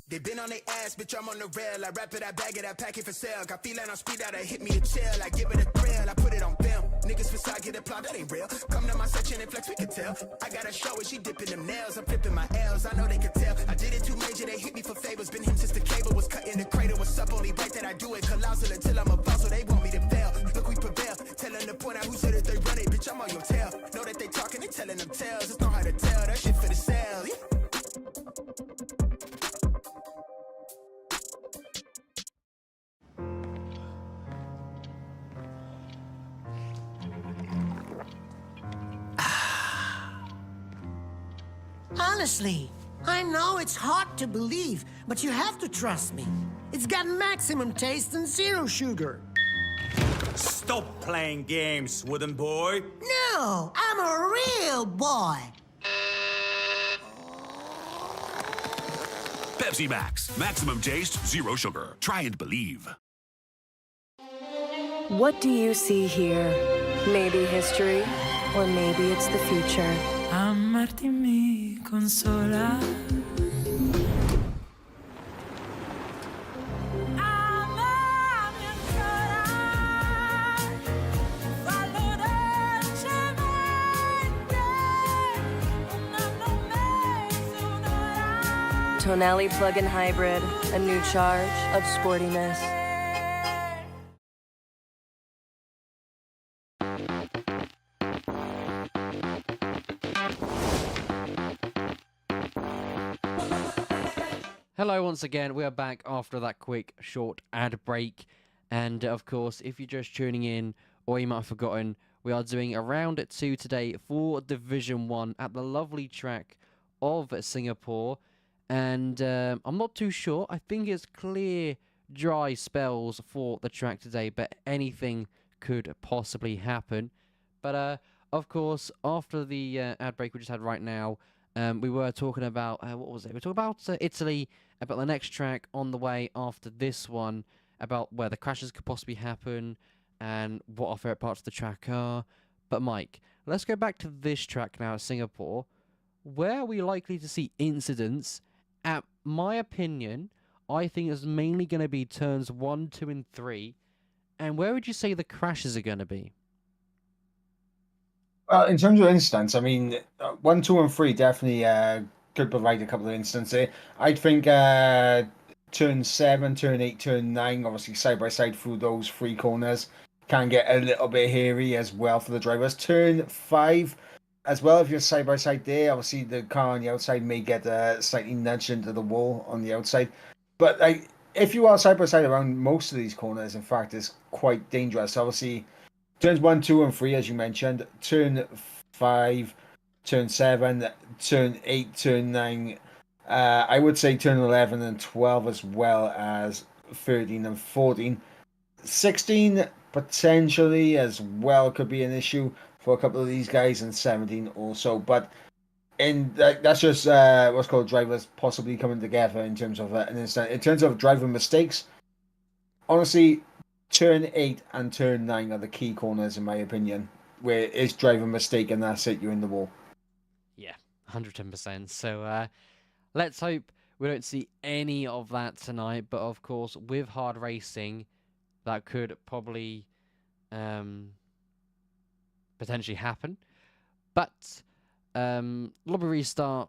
They been on their ass, bitch, I'm on the rail. I wrap it, I bag it, I pack it for sale. Got feeling on speed out, hit me a chill. I give it a thrill, I put it on film. Niggas facade, get applaud, that ain't real. Come to my section and flex, we can tell. I got a show and she dipping them nails. I'm flipping my L's, I know they can tell. I did it too major, they hit me for favors. Been him since the cable was cut in the cradle. What's up, only right that I do it. Colossal until I'm a boss, so they want me to fail. Look, we prevail. Tell them to point out who said that they run it, bitch, I'm on your tail. Know that they talking, they telling them tales. It's not how to tell, that shit for the sale. Yeah. Honestly, I know it's hard to believe, but you have to trust me. It's got maximum taste and zero sugar. Stop playing games, wooden boy. No, I'm a real boy. Pepsi Max. Maximum taste, zero sugar. Try and believe. What do you see here? Maybe history, or maybe it's the future. Amarti mi consola. Amami ancora. Fallo dolcemente. Un anno, un mese, un'ora. Tonali plug-in hybrid, a new charge of sportiness. Hello once again, we are back after that quick short ad break, and of course if you're just tuning in or you might have forgotten, we are doing a round 2 today for Division 1 at the lovely track of Singapore, and I'm not too sure, I think it's clear dry spells for the track today, but anything could possibly happen. But of course after the ad break we just had right now, we were talking about, what was it? We were talking about Italy, about the next track on the way after this one, about where the crashes could possibly happen, and what our favourite parts of the track are. But Mike, let's go back to this track now at Singapore. Where are we likely to see incidents? At my opinion, I think it's mainly going to be turns 1, 2, and 3. And where would you say the crashes are going to be? In terms of instance, I mean, 1, 2, and 3 definitely could provide a couple of instances. I think turn 7, turn 8, turn 9, obviously side by side through those 3 corners, can get a little bit hairy as well for the drivers. Turn 5 as well, if you're side by side there, obviously the car on the outside may get slightly nudged into the wall on the outside. But if you are side by side around most of these corners, in fact, it's quite dangerous. Obviously, turns 1, 2, and 3, as you mentioned. Turn 5, turn 7, turn 8, turn 9. I would say turn 11 and 12, as well as 13 and 14. 16 potentially as well could be an issue for a couple of these guys, and 17 also. But that's just what's called drivers possibly coming together in terms of an instant. In terms of driver mistakes, honestly, turn 8 and turn 9 are the key corners, in my opinion, where it's driver mistake and that's it, you're in the wall. Yeah, 110%. So let's hope we don't see any of that tonight. But of course, with hard racing, that could probably potentially happen. But lobby restart,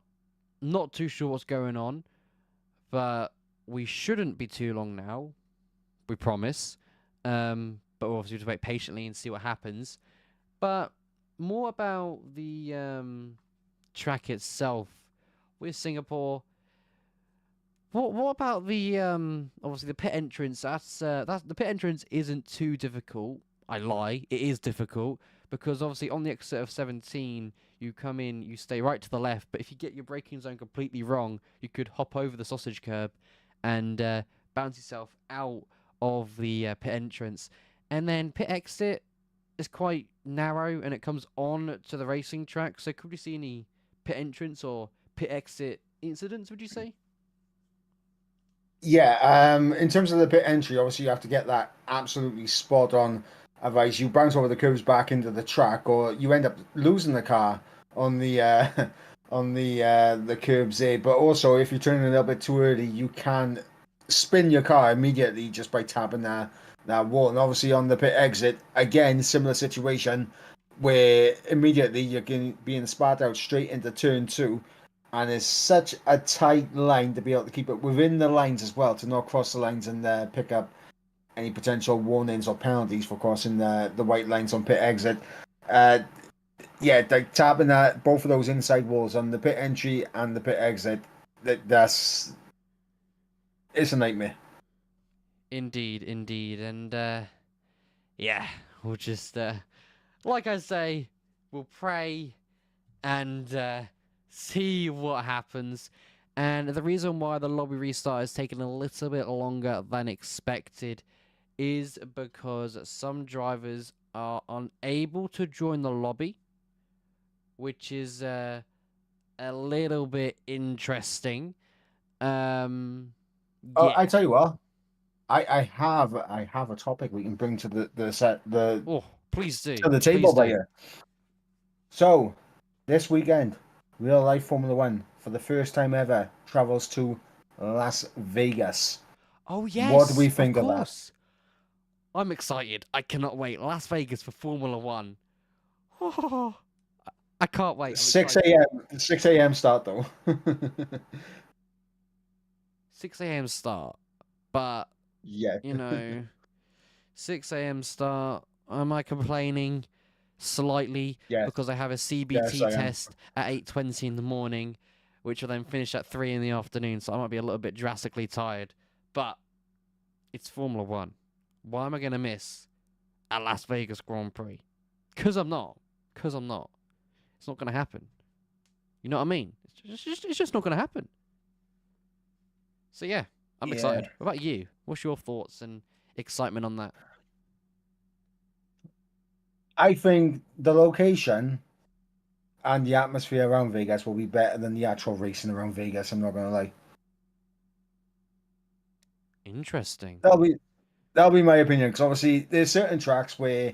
not too sure what's going on. but we shouldn't be too long now. We promise. But we'll obviously have to wait patiently and see what happens. But more about the track itself with Singapore. What about the obviously the pit entrance? That's the pit entrance isn't too difficult. I lie, it is difficult because obviously on the exit of 17, you come in, you stay right to the left. But if you get your braking zone completely wrong, you could hop over the sausage curb and bounce yourself out of the pit entrance. And then pit exit is quite narrow and it comes on to the racing track. So could we see any pit entrance or pit exit incidents? Would you say? Yeah, in terms of the pit entry, obviously you have to get that absolutely spot on. Otherwise, you bounce over the curves back into the track, or you end up losing the car on the on the curbs there. But also, if you turn a little bit too early, you can spin your car immediately just by tapping that wall. And obviously, on the pit exit, again, similar situation where immediately you're being spat out straight into turn two. And it's such a tight line to be able to keep it within the lines as well, to not cross the lines and pick up any potential warnings or penalties for crossing the white lines on pit exit. Uh, yeah, like tapping that both of those inside walls on the pit entry and the pit exit, that's it's a nightmare. Indeed, indeed, and yeah, we'll just like I say, we'll pray and see what happens. And the reason why the lobby restart is taking a little bit longer than expected is because some drivers are unable to join the lobby, which is a little bit interesting. Oh, Yeah. I tell you what, I have a topic we can bring to the Oh, please do. to the Please table by do. here. So, this weekend, real life Formula One for the first time ever travels to Las Vegas. Oh What do we yes, of think of that? course. I'm excited. I cannot wait. Las Vegas for Formula One. Oh, I can't wait. I'm 6 excited. a.m. 6 a.m. start though. 6 a.m. start, but Yeah. you know, 6 a.m. start. Am I complaining? Slightly, Yes. because I have a Yes, CBT I am. test at 8:20 in the morning, which will then finish at 3 in the afternoon. So I might be a little bit drastically tired, but it's Formula One. Why am I going to miss a Las Vegas Grand Prix? Because I'm not. Because I'm not. It's not going to happen. You know what I mean? It's just not going to happen. So yeah, I'm Yeah. excited. What about you? What's your thoughts and excitement on that? I think the location and the atmosphere around Vegas will be better than the actual racing around Vegas. I'm not gonna lie. Interesting. That'll be my opinion, because obviously there's certain tracks where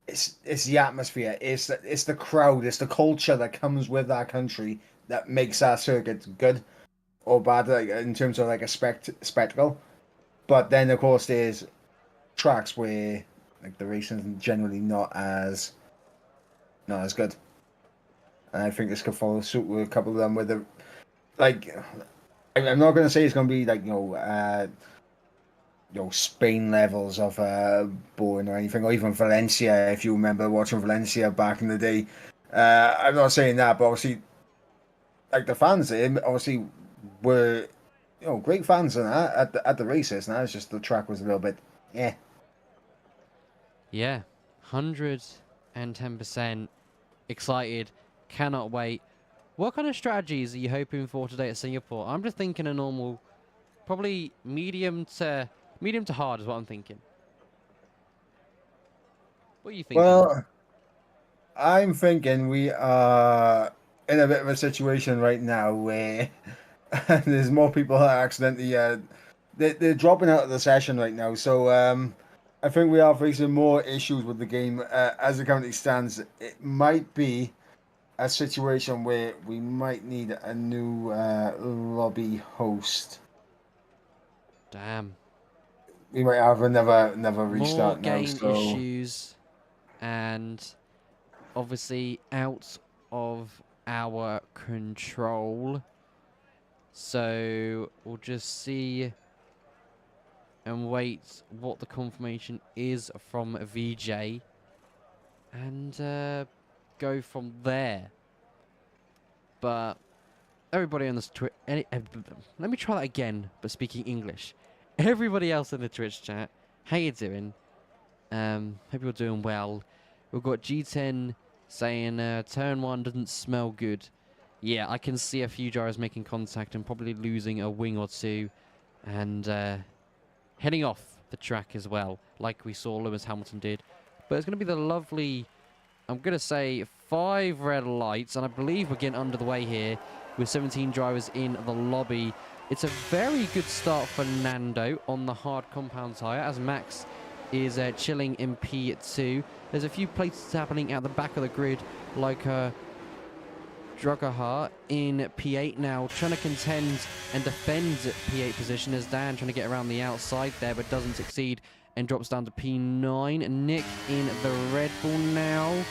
it's the atmosphere, it's the crowd, it's the culture that comes with that country that makes that circuit good or bad, like, in terms of like a spectacle. But then of course there's tracks where like the racing is generally not as good. And I think this could follow suit with a couple of them with the like. I'm not going to say it's going to be like Spain levels of boring or anything, or even Valencia. If you remember watching Valencia back in the day, I'm not saying that, but obviously, like the fans there, obviously were great fans and that at the races. Now it's just the track was a little bit, yeah. Yeah, 110% excited. Cannot wait. What kind of strategies are you hoping for today at Singapore? I'm just thinking a normal, probably medium to hard is what I'm thinking. What are you thinking? Well, I'm thinking we are in a bit of a situation right now where there's more people that accidentally they're dropping out of the session right now. So I think we are facing more issues with the game as it currently stands. It might be a situation where we might need a new lobby host. Damn. We might have another More restart now. game So issues and obviously out of our control. So we'll just see and wait what the confirmation is from VJ and go from there. But everybody on this Twitch, let me try that again, but speaking English. Everybody else in the Twitch chat, how you doing? Hope you're doing well. We've got G10 saying turn 1 doesn't smell good. Yeah, I can see a few drivers making contact and probably losing a wing or two, and heading off the track as well, like we saw Lewis Hamilton did. But it's going to be the lovely, I'm going to say, 5 red lights, and I believe we're getting under the way here with 17 drivers in the lobby. It's a very good start for Nando on the hard compound tyre, as Max is chilling in P2. There's a few places happening at the back of the grid, like Drugahar in P8 now, trying to contend and defend P8 position as Dan trying to get around the outside there, but doesn't succeed and drops down to P9. Nick in the Red Bull now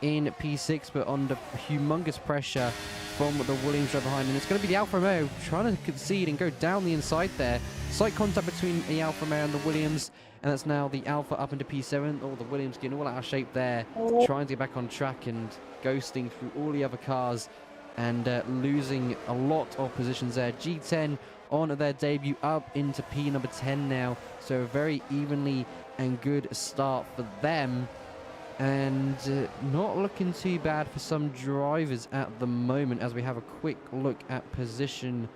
in P6, but under humongous pressure from the Williams driver behind, and it's going to be the Alfa Romeo trying to concede and go down the inside there. Slight contact between the Alfa Romeo and the Williams, and that's now the Alfa up into P7. Oh, the Williams getting all out of shape there, trying to get back on track and ghosting through all the other cars and losing a lot of positions there. G10 on their debut up into P number 10 now, so a very evenly and good start for them. And not looking too bad for some drivers at the moment, as we have a quick look at position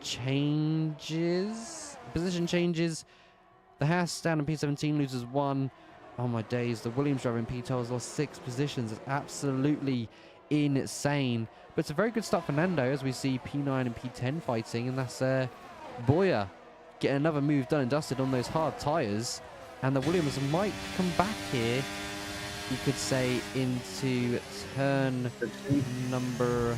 changes. The Haas down in P17 loses 1. Oh my days, the Williams driver in P12 has lost 6 positions. It's absolutely insane. But it's a very good start for Nando, as we see P9 and P10 fighting, and that's Boyer getting another move done and dusted on those hard tyres. And the Williams might come back here, you could say, into turn number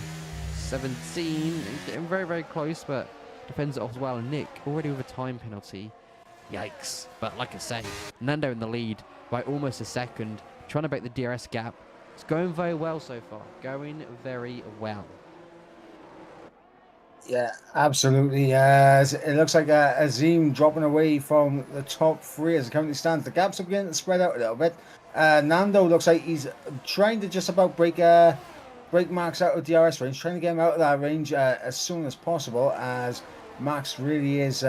17. Getting very, very close, but defends it off as well. And Nick already with a time penalty. Yikes. But like I say, Nando in the lead by almost a second, trying to break the DRS gap. It's going very well so far. Going very well. Yeah, absolutely. It looks like Azim dropping away from the top 3 as it currently stands. The gaps are beginning to spread out a little bit. Nando looks like he's trying to just about break Max out of DRS range, trying to get him out of that range as soon as possible, as Max really is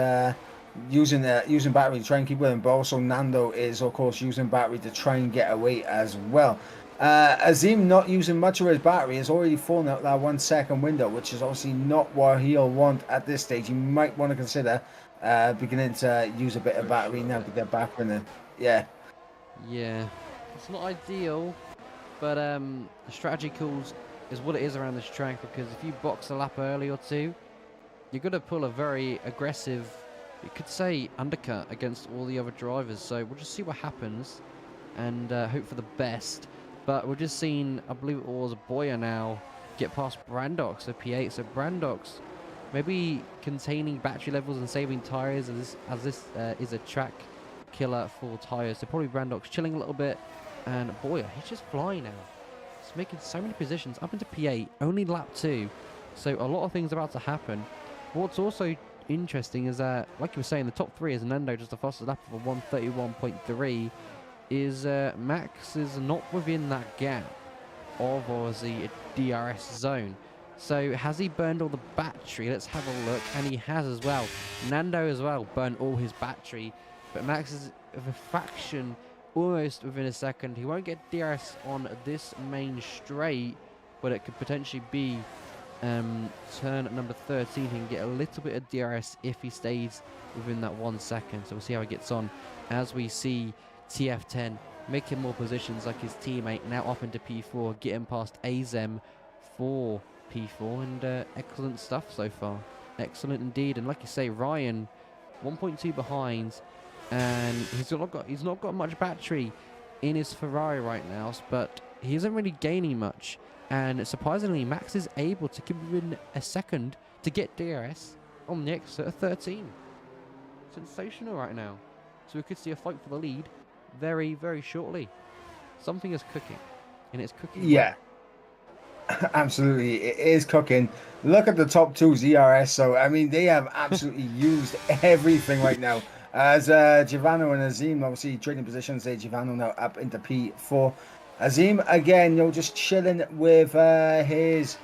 using battery to try and keep with him, but also Nando is, of course, using battery to try and get away as well. Azim not using much of his battery has already fallen out that 1 second window, which is obviously not what he'll want at this stage. He might want to consider beginning to use a bit of battery now to get back in it. Yeah, it's not ideal, but the strategy calls is what it is around this track, because if you box a lap early or two, you're going to pull a very aggressive, you could say, undercut against all the other drivers. So we'll just see what happens and hope for the best. But we're just seeing, I believe it was Boyer now, get past Brandox at P8. So Brandox maybe containing battery levels and saving tyres, as this is a track killer for tyres. So probably Brandox chilling a little bit. And Boyer, he's just flying now. He's making so many positions up into P8, only lap 2. So a lot of things about to happen. What's also interesting is that, like you were saying, the top 3 is Nando, just the fastest lap of a 131.3. Is Max is not within that gap of obviously a DRS zone. So has he burned all the battery? Let's have a look. And he has as well. Nando as well burned all his battery, but Max is of a fraction, almost within a second. He won't get DRS on this main straight, but it could potentially be turn number 13. He can get a little bit of DRS if he stays within that 1 second. So we'll see how he gets on as we see TF10 making more positions like his teammate, now up into P4, getting past Azem for P4, and excellent stuff so far. Excellent indeed. And like you say, Ryan 1.2 behind, and he's not got much battery in his Ferrari right now, but he isn't really gaining much. And surprisingly, Max is able to give him a second to get DRS on the exit of 13. Sensational right now. So we could see a fight for the lead very, very shortly. Something is cooking, and it's cooking. Yeah. Absolutely, it is cooking. Look at the top two ZRS. So I mean, they have absolutely used everything right now. As Giovanni and Azim obviously trading positions. There, Giovanni now up into P4. Azim again, just chilling with his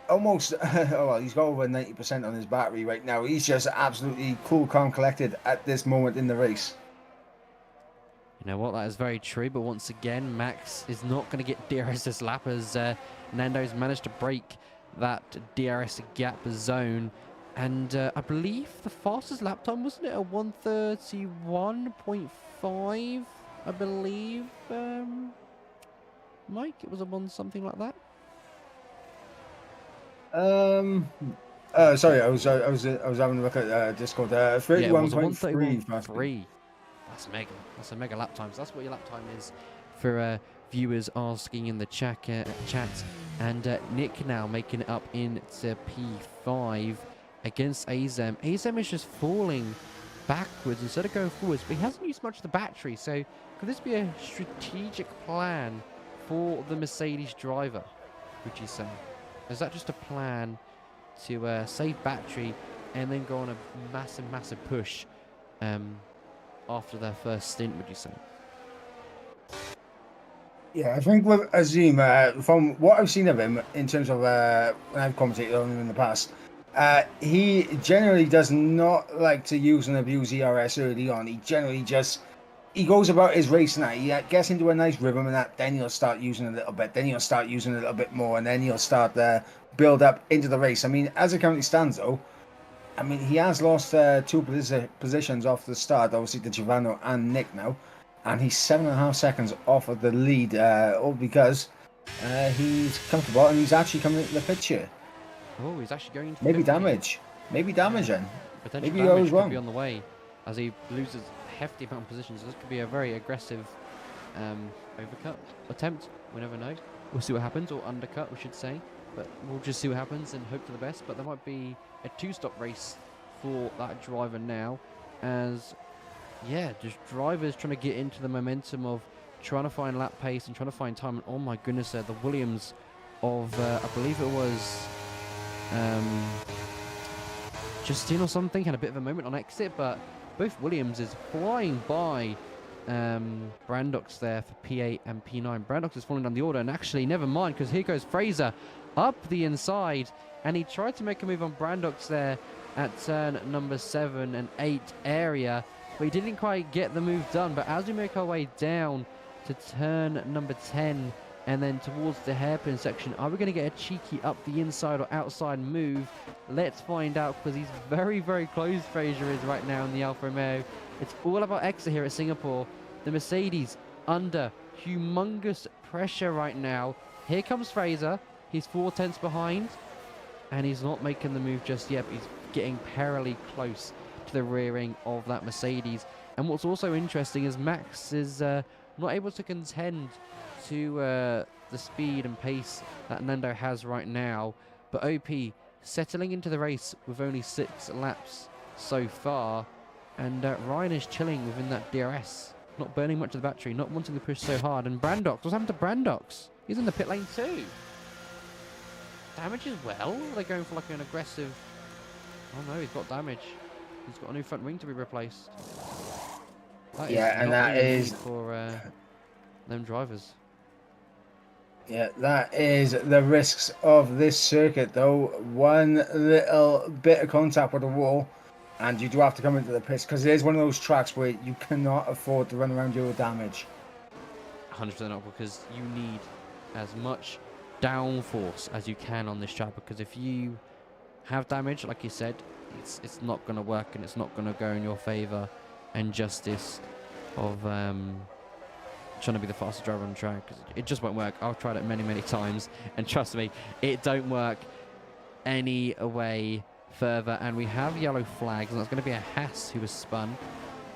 almost. Oh well, he's got over 90% on his battery right now. He's just absolutely cool, calm, collected at this moment in the race. You know what, that is very true, but once again, Max is not going to get DRS this lap as Nando's managed to break that DRS gap zone. And I believe the fastest lap time, wasn't it a 1:31.5, I believe, Mike? It was a one something like that? Sorry, I was having a look at Discord. 31.3. That's mega. That's a mega lap time. So that's what your lap time is for viewers asking in the chat. And Nick now making it up into P5 against Azem. Azem is just falling backwards instead of going forwards, but he hasn't used much of the battery. So could this be a strategic plan for the Mercedes driver, would you say? Is that just a plan to save battery and then go on a massive push after their first stint, would you say? Yeah, I think with Azim, from what I've seen of him in terms of when I've commentated on him in the past, he generally does not like to use and abuse ERS early on. He generally he goes about his race and that. He gets into a nice rhythm and that. Then he'll start using a little bit. Then he'll start using a little bit more, and then he'll start build up into the race. I mean, as it currently stands, though, I mean, he has lost two positions off the start, obviously to Giovanni and Nick now, and he's 7.5 seconds off of the lead, all because he's comfortable and he's actually coming into the pit here. Oh, he's actually going into maybe the damage then. Potential maybe damage could be on the way as he loses a hefty amount of positions. This could be a very aggressive overcut attempt. We never know. We'll see what happens, or undercut, we should say. But we'll just see what happens and hope for the best. But there might be a two-stop race for that driver now, as just drivers trying to get into the momentum of trying to find lap pace and trying to find time. And oh my goodness, the Williams of I believe it was Justine or something had a bit of a moment on exit, but both Williams is flying by Brandox there for P8 and P9. Brandox is falling down the order, and actually never mind, because here goes Fraser up the inside, and he tried to make a move on Brandox there at turn number 7 and 8 area, but he didn't quite get the move done. But as we make our way down to turn number 10 and then towards the hairpin section, are we going to get a cheeky up the inside or outside move? Let's find out, because he's very close, Fraser is right now in the Alfa Romeo. It's all about exit here at Singapore. The Mercedes under humongous pressure right now. Here comes Fraser. He's 4/10 behind, and he's not making the move just yet, but he's getting perilously close to the rearing of that Mercedes. And what's also interesting is Max is not able to contend to the speed and pace that Nando has right now, but OP settling into the race with only 6 laps so far, and Ryan is chilling within that DRS, not burning much of the battery, not wanting to push so hard. And Brandox, what's happened to Brandox? He's in the pit lane too. Damage as well? They're going for like an aggressive... Oh no, he's got damage. He's got a new front wing to be replaced. That is for them drivers. Yeah, that is the risks of this circuit, though. One little bit of contact with the wall, and you do have to come into the pits, because it is one of those tracks where you cannot afford to run around you with damage. 100% not, because you need as much downforce as you can on this track, because if you have damage, like you said, it's not going to work, and it's not going to go in your favor and justice of trying to be the fastest driver on the track, because it just won't work. I've tried it many times, and trust me, it don't work any way further. And we have yellow flags, and that's going to be a Haas who was spun,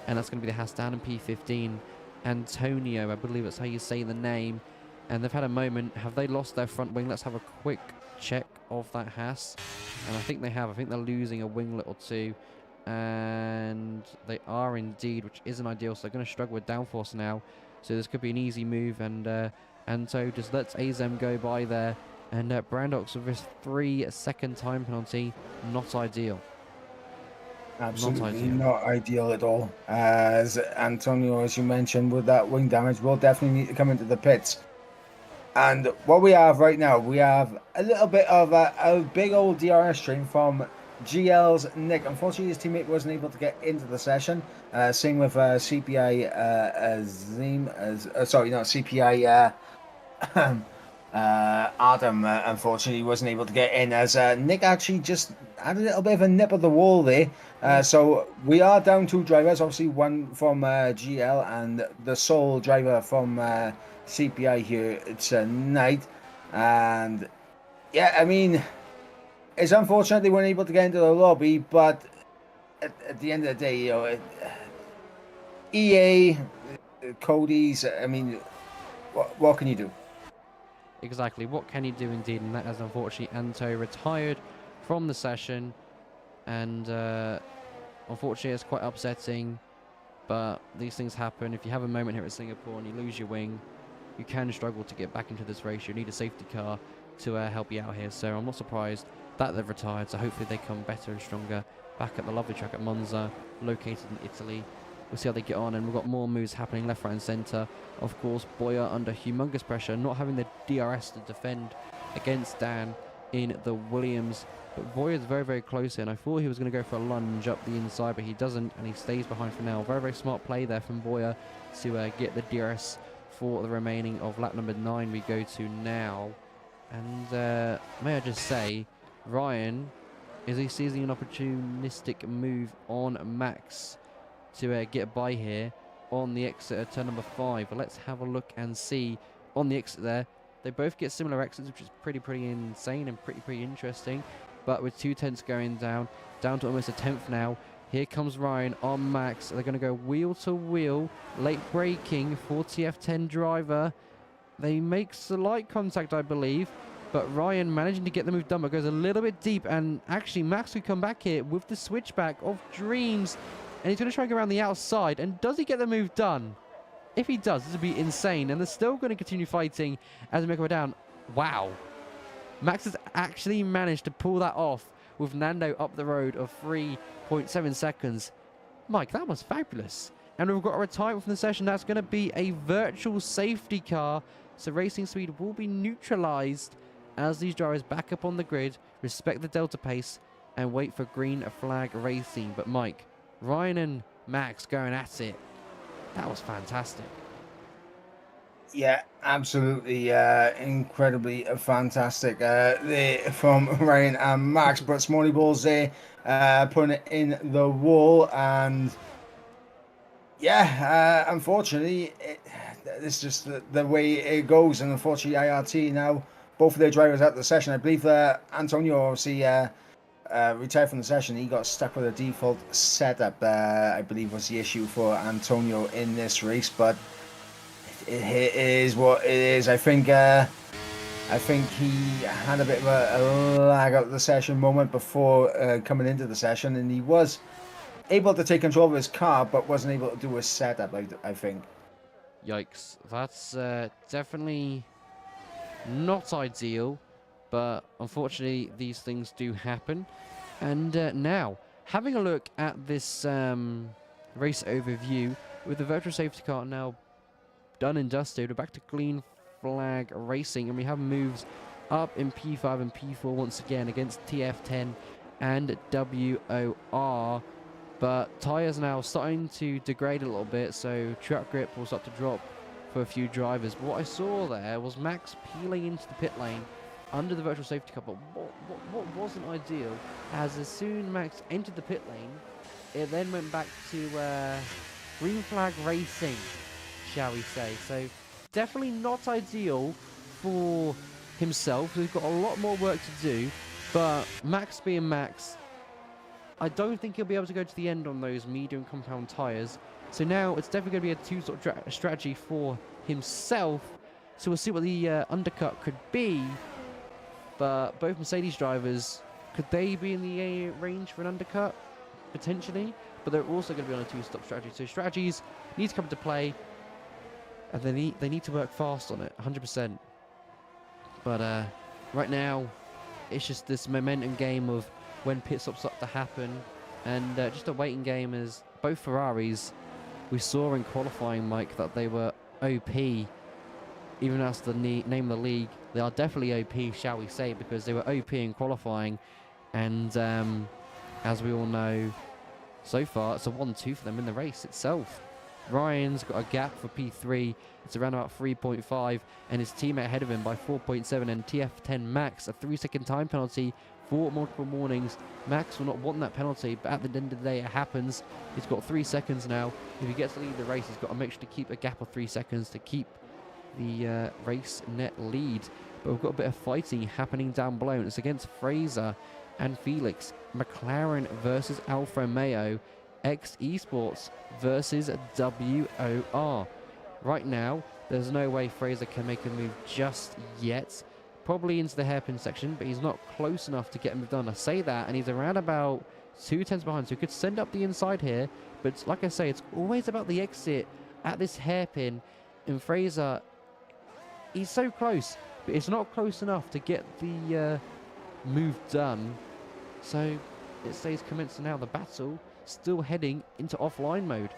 and that's going to be the Haas down in P15. Antonio, I believe that's how you say the name, and they've had a moment. Have they lost their front wing? Let's have a quick check of that Haas, and I think they have. I think they're losing a winglet or two, and they are indeed, which isn't ideal, so they're going to struggle with downforce now. So this could be an easy move, and Anto just lets Azem go by there. And Brandox with his 3-second time penalty, not ideal. Absolutely not ideal at all. As Antonio, as you mentioned, with that wing damage, will definitely need to come into the pits. And what we have right now, we have a little bit of a big old DRS train from GL's Nick. Unfortunately, his teammate wasn't able to get into the session. Same with CPI Azim, sorry, not CPI Adam, unfortunately, wasn't able to get in, as Nick actually just had a little bit of a nip of the wall there. So we are down 2 drivers, obviously one from GL and the sole driver from CPI here tonight. And yeah, I mean, it's unfortunate they weren't able to get into the lobby, but at the end of the day, you know, EA, Cody's, I mean, what can you do? Exactly, what can you do indeed? And that is unfortunately Anto retired from the session. And unfortunately it's quite upsetting, but these things happen. If you have a moment here at Singapore and you lose your wing, you can struggle to get back into this race. You need a safety car to help you out here. So I'm not surprised that they've retired. So hopefully they come better and stronger back at the lovely track at Monza, located in Italy. We'll see how they get on, and we've got more moves happening left, right and centre. Of course, Boyer under humongous pressure, not having the DRS to defend against Dan in the Williams. But Boyer's very, very close here, and I thought he was going to go for a lunge up the inside, but he doesn't, and he stays behind for now. Very, very smart play there from Boyer to get the DRS for the remaining of lap number 9 we go to now. And may I just say, Ryan, is he seizing an opportunistic move on Max to get by here on the exit at turn number 5. But let's have a look and see on the exit there. They both get similar exits, which is pretty insane and pretty interesting. But with 2 tenths going down to almost a 10th now. Here comes Ryan on Max. They're going to go wheel to wheel. Late braking for TF10 driver. They make slight contact, I believe. But Ryan managing to get the move done, but goes a little bit deep. And actually, Max could come back here with the switchback of dreams. And he's going to try and go around the outside. And does he get the move done? If he does, this would be insane. And they're still going to continue fighting as they make their way down. Wow. Max has actually managed to pull that off with Nando up the road of 3.7 seconds. Mike, that was fabulous. And we've got a retirement from the session. That's going to be a virtual safety car. So racing speed will be neutralized as these drivers back up on the grid, respect the delta pace, and wait for green flag racing. But Mike, Ryan and Max going at it. That was fantastic. Yeah, absolutely, incredibly fantastic from Ryan and Max. But Smalley Balls there putting it in the wall, and yeah, unfortunately, it's just the way it goes. And unfortunately, IRT now, both of their drivers at the session. I believe Antonio obviously retired from the session. He got stuck with a default setup, I believe was the issue for Antonio in this race, but it is what it is. I think he had a bit of a lag out of the session moment before coming into the session, and he was able to take control of his car, but wasn't able to do a setup, I think. Yikes. That's definitely not ideal, but unfortunately these things do happen. And now, having a look at this race overview with the virtual safety car now done and dusted, we're back to clean flag racing, and we have moves up in P5 and P4 once again against TF10 and WOR. But tyres now starting to degrade a little bit, so track grip will start to drop for a few drivers. But what I saw there was Max peeling into the pit lane under the virtual safety car. But what wasn't ideal, as soon Max entered the pit lane, it then went back to green flag racing, shall we say. So definitely not ideal for himself. He's got a lot more work to do, but Max being Max, I don't think he'll be able to go to the end on those medium compound tyres. So now it's definitely going to be a two-sort of strategy for himself. So we'll see what the undercut could be. But both Mercedes drivers, could they be in the range for an undercut? Potentially. But they're also going to be on a two-stop strategy. So strategies need to come into play. and they need to work fast on it, 100%. But right now, it's just this momentum game of when pit stops start to happen, and just a waiting game as both Ferraris, we saw in qualifying, Mike, that they were OP. Even as the name of the league, they are definitely OP, shall we say, because they were OP in qualifying, and as we all know, so far it's a 1-2 for them in the race itself. Ryan's got a gap for P3. It's around about 3.5, and his teammate ahead of him by 4.7. And TF10 Max, a 3-second time penalty for multiple warnings. Max will not want that penalty, but at the end of the day, it happens. He's got 3 seconds now. If he gets to lead the race, he's got to make sure to keep a gap of 3 seconds to keep the race net lead. But we've got a bit of fighting happening down below, and it's against Fraser and Felix. McLaren versus Alfa Romeo. X Esports versus WOR. Right now, there's no way Fraser can make a move just yet. Probably into the hairpin section, but he's not close enough to get a move done. I say that, and he's around about 2 tenths behind, so he could send up the inside here. But like I say, it's always about the exit at this hairpin. And Fraser, he's so close, but it's not close enough to get the move done. So it stays commencing now. The battle still heading into offline mode,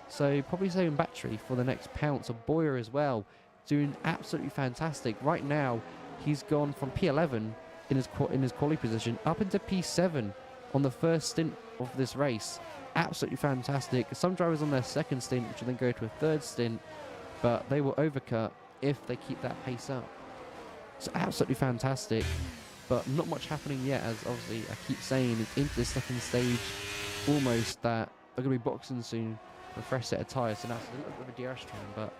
so probably saving battery for the next pounce. Of Boyer as well, doing absolutely fantastic. Right now, he's gone from P11 in his quality position up into P7 on the first stint of this race. Absolutely fantastic. Some drivers on their second stint, which will then go to a third stint, but they will overcut if they keep that pace up. So absolutely fantastic, but not much happening yet, as obviously I keep saying it's into the second stage almost, that they're going to be boxing soon for a fresh set of tyres, so now it's a little bit of a DRS train, but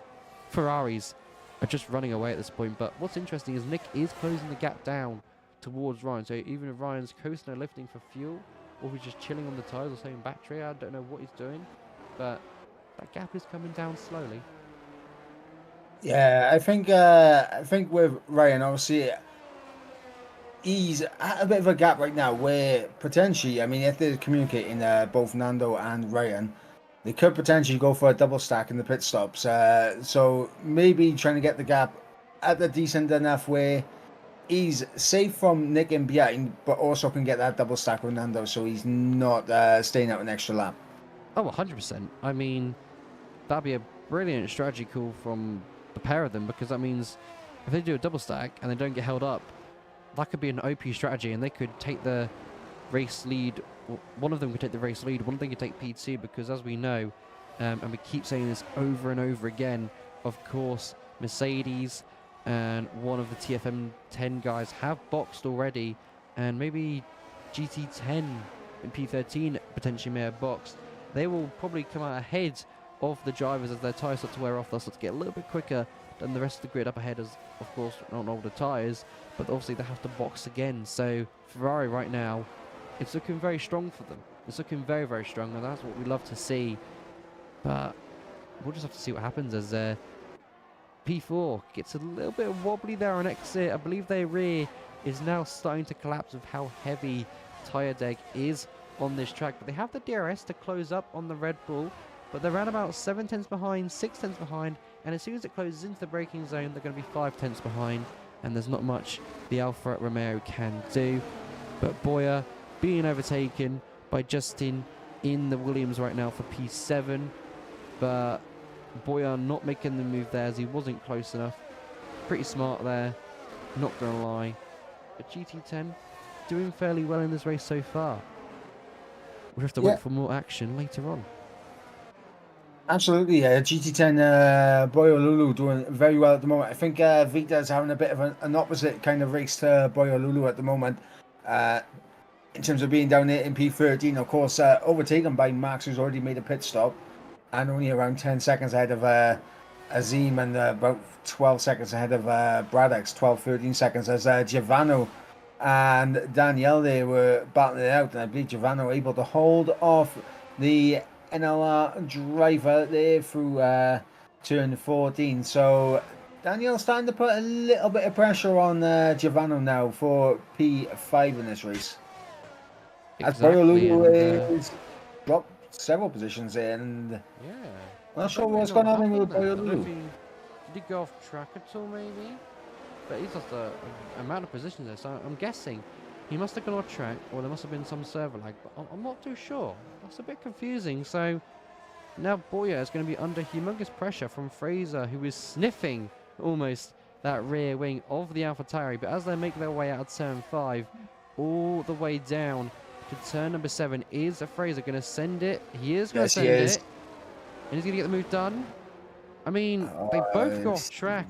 Ferraris are just running away at this point. But what's interesting is Nick is closing the gap down towards Ryan, so even if Ryan's coasting or lifting for fuel, or he's just chilling on the tyres or saving battery, I don't know what he's doing, but that gap is coming down slowly. Yeah, I think with Ryan, obviously, he's at a bit of a gap right now where potentially, I mean, if they're communicating both Nando and Ryan, they could potentially go for a double stack in the pit stops. So maybe trying to get the gap at a decent enough where he's safe from Nick and behind, but also can get that double stack with Nando, so he's not staying out an extra lap. Oh, 100%. I mean, that'd be a brilliant strategy call from the pair of them, because that means if they do a double stack and they don't get held up, that could be an OP strategy, and they could take the race lead. One of them could take the race lead, one of them could take P2, because as we know, and we keep saying this over and over again, of course, Mercedes and one of the TFM 10 guys have boxed already, and maybe GT10 and P13 potentially may have boxed. They will probably come out ahead of the drivers as their tyres start to wear off. They'll start to get a little bit quicker than the rest of the grid up ahead, as of course not older tyres, but obviously they have to box again. So Ferrari right now, it's looking very strong for them. It's looking very, very strong, and that's what we love to see. But we'll just have to see what happens as P4 gets a little bit wobbly there on exit. I believe their rear is now starting to collapse with how heavy tyre deck is on this track. But they have the DRS to close up on the Red Bull, but they're around about 7 tenths behind, 6 tenths behind, and as soon as it closes into the braking zone, they're going to be 5 tenths behind, and there's not much the Alfa Romeo can do. But Boyer being overtaken by Justin in the Williams right now for P7, but Boyer not making the move there as he wasn't close enough. Pretty smart there, not going to lie. But GT10 doing fairly well in this race so far. We'll have to wait for more action later on. Absolutely, GT10 Boyo Lulu doing very well at the moment. I think Vita's having a bit of an opposite kind of race to Boyo Lulu at the moment, in terms of being down there in P13. Of course, overtaken by Max, who's already made a pit stop, and only around 10 seconds ahead of Azim, and about 12 seconds ahead of Braddock's, 12-13 seconds, as Giovanni and Danielle, they were battling it out, and I believe Giovanni able to hold off the NLR driver there through turn 14. So Danielle's starting to put a little bit of pressure on Giovanni now for P5 in this race. Exactly, As Boyolulu is dropped several positions there, and yeah, I'm not sure what's going on with Boyolulu. Did he go off track at all, maybe? But he's lost a amount of positions there, so I'm guessing he must have gone off track, or there must have been some server lag, but I'm not too sure. That's a bit confusing, so now Boyer is going to be under humongous pressure from Fraser, who is sniffing almost that rear wing of the AlphaTauri, but as they make their way out of turn 5, all the way down to turn number 7, is Fraser going to send it? He is going to send it, and he's going to get the move done. I mean, they both go off track.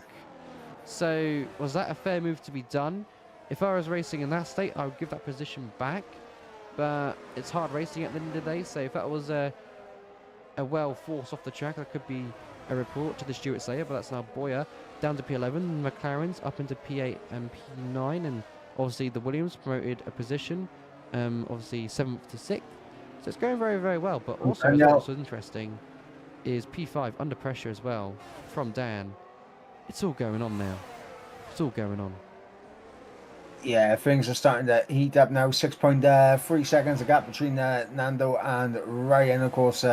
So, was that a fair move to be done? If I was racing in that state, I would give that position back. But it's hard racing at the end of the day, so if that was a well force off the track, that could be a report to the Stuart Slayer, but that's now Boyer down to P11, McLaren's up into P8 and P9, and obviously the Williams promoted a position, obviously 7th to 6th. So it's going very, very well, but also what's also interesting is P5 under pressure as well from Dan. It's all going on now. It's all going on. Yeah, things are starting to heat up now. 6.3 seconds, the gap between Nando and Ryan, of course,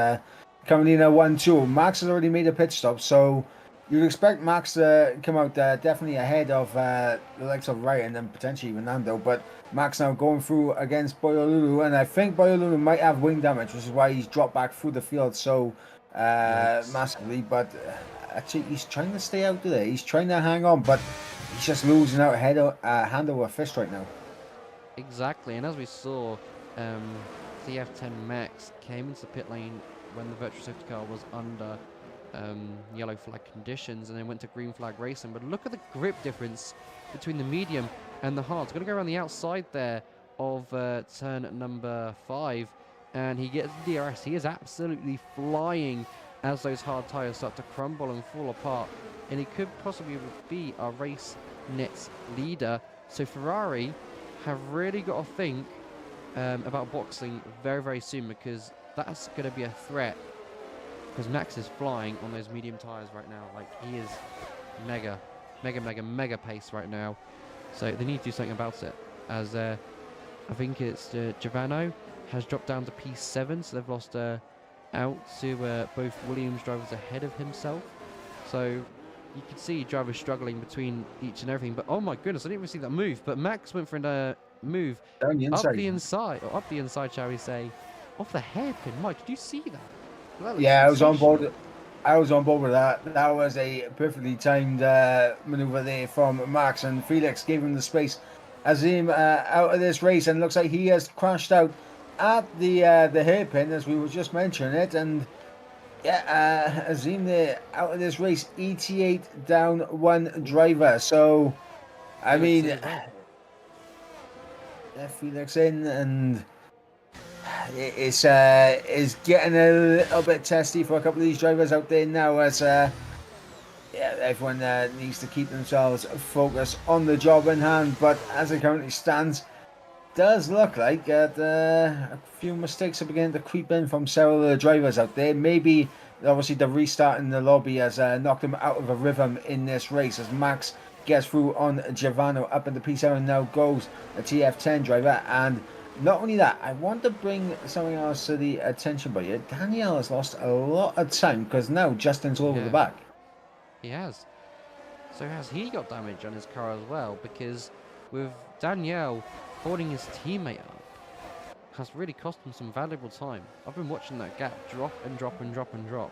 coming in at 1-2. Max has already made a pit stop, so you'd expect Max to come out definitely ahead of the likes of Ryan and potentially even Nando, but Max now going through against Boyolulu, and I think Boyolulu might have wing damage, which is why he's dropped back through the field so massively, but actually he's trying to stay out there. He's trying to hang on, but he's just losing out hand over fist right now. Exactly, and as we saw, the F10 Max came into the pit lane when the virtual safety car was under yellow flag conditions, and then went to green flag racing. But look at the grip difference between the medium and the hard. It's going to go around the outside there of turn number 5, and he gets DRS. He is absolutely flying as those hard tyres start to crumble and fall apart, and he could possibly be our race net leader. So Ferrari have really got to think about boxing very, very soon, because that's going to be a threat, because Max is flying on those medium tyres right now. Like, he is mega pace right now, so they need to do something about it, as I think it's Giovanni has dropped down to P7, so they've lost out to both Williams drivers ahead of himself. So you can see drivers struggling between each and everything. But oh my goodness, I didn't even see that move. But Max went for a move Down the inside. up the inside, shall we say, off the hairpin. Mike, did you see that? Yeah, I was on board. I was on board with that. That was a perfectly timed maneuver there from Max, and Felix gave him the space. Azim out of this race, and looks like he has crashed out at the hairpin, as we were just mentioning it, and yeah, Azim there out of this race, ET8 down one driver. So I mean, yeah, Felix in, and it's getting a little bit testy for a couple of these drivers out there now, as yeah, everyone needs to keep themselves focused on the job in hand. But as it currently stands, does look like a few mistakes are beginning to creep in from several of the drivers out there. Maybe obviously the restart in the lobby has knocked him out of a rhythm in this race, as Max gets through on Giovanni up into P7. Now goes a TF10 driver, and not only that, I want to bring something else to the attention by you. Danielle has lost a lot of time, because now Justin's over the back. He has. So has he got damage on his car as well? Because with Danielle holding his teammate up, has really cost him some valuable time. I've been watching that gap drop and drop and drop and drop.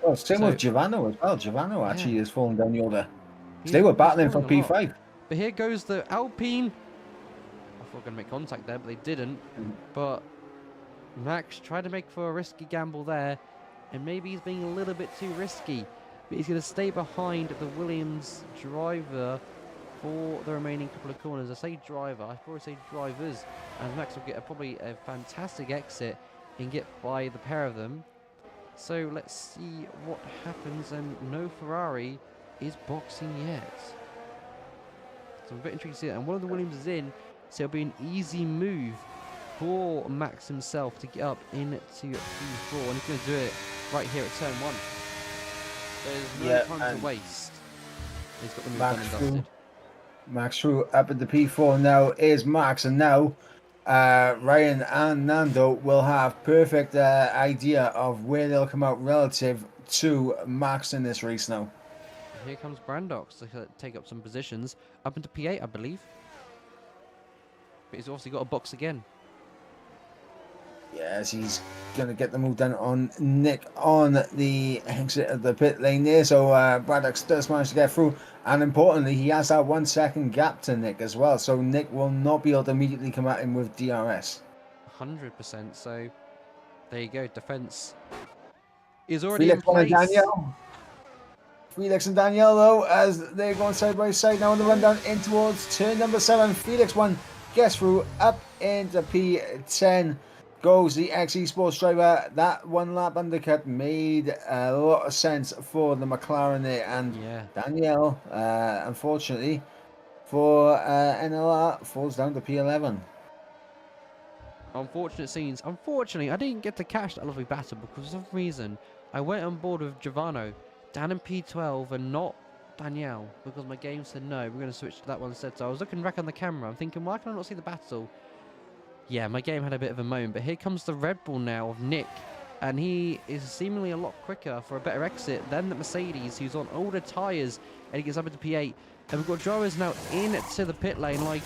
Well, same with Giovanni as well. Giovanni actually is falling down the order. They were battling for P5. But here goes the Alpine. I thought going to make contact there, but they didn't. But Max tried to make for a risky gamble there, and maybe he's being a little bit too risky. But he's going to stay behind the Williams driver for the remaining couple of corners. I say driver, I probably say drivers, and Max will get probably a fantastic exit and get by the pair of them. So let's see what happens, and no Ferrari is boxing yet. So I'm a bit intrigued to see that, and one of the Williams is in, so it'll be an easy move for Max himself to get up into P4, and he's going to do it right here at turn 1. There's no time to waste. He's got the move done and dusted. Max through up at the P4 now is Max, and now Ryan and Nando will have perfect idea of where they'll come out relative to Max in this race now. Here comes Brandox to take up some positions. Up into P8, I believe. But he's obviously got a box again. Yes, he's going to get the move done on Nick on the exit of the pit lane there. So Braddock does manage to get through. And importantly, he has that 1 second gap to Nick as well. So Nick will not be able to immediately come at him with DRS. 100%. So there you go. Defense is already in Felix place. and Danielle. Felix and Danielle, though, as they're going side by side now on the run down in towards turn number 7. Felix gets through up into P10. Goes the Esports driver. That 1 lap undercut made a lot of sense for the McLaren there. And Danielle, unfortunately, for NLR, falls down to P11. Unfortunate scenes. Unfortunately, I didn't get to catch that lovely battle because for some reason I went on board with Giovanni down in P12 and not Danielle because my game said no, we're going to switch to that one instead. So I was looking back on the camera. I'm thinking, why can I not see the battle? Yeah, my game had a bit of a moan, but here comes the Red Bull now of Nick, and he is seemingly a lot quicker for a better exit than the Mercedes, who's on older tyres, and he gets up into P8. And we've got drivers now into the pit lane like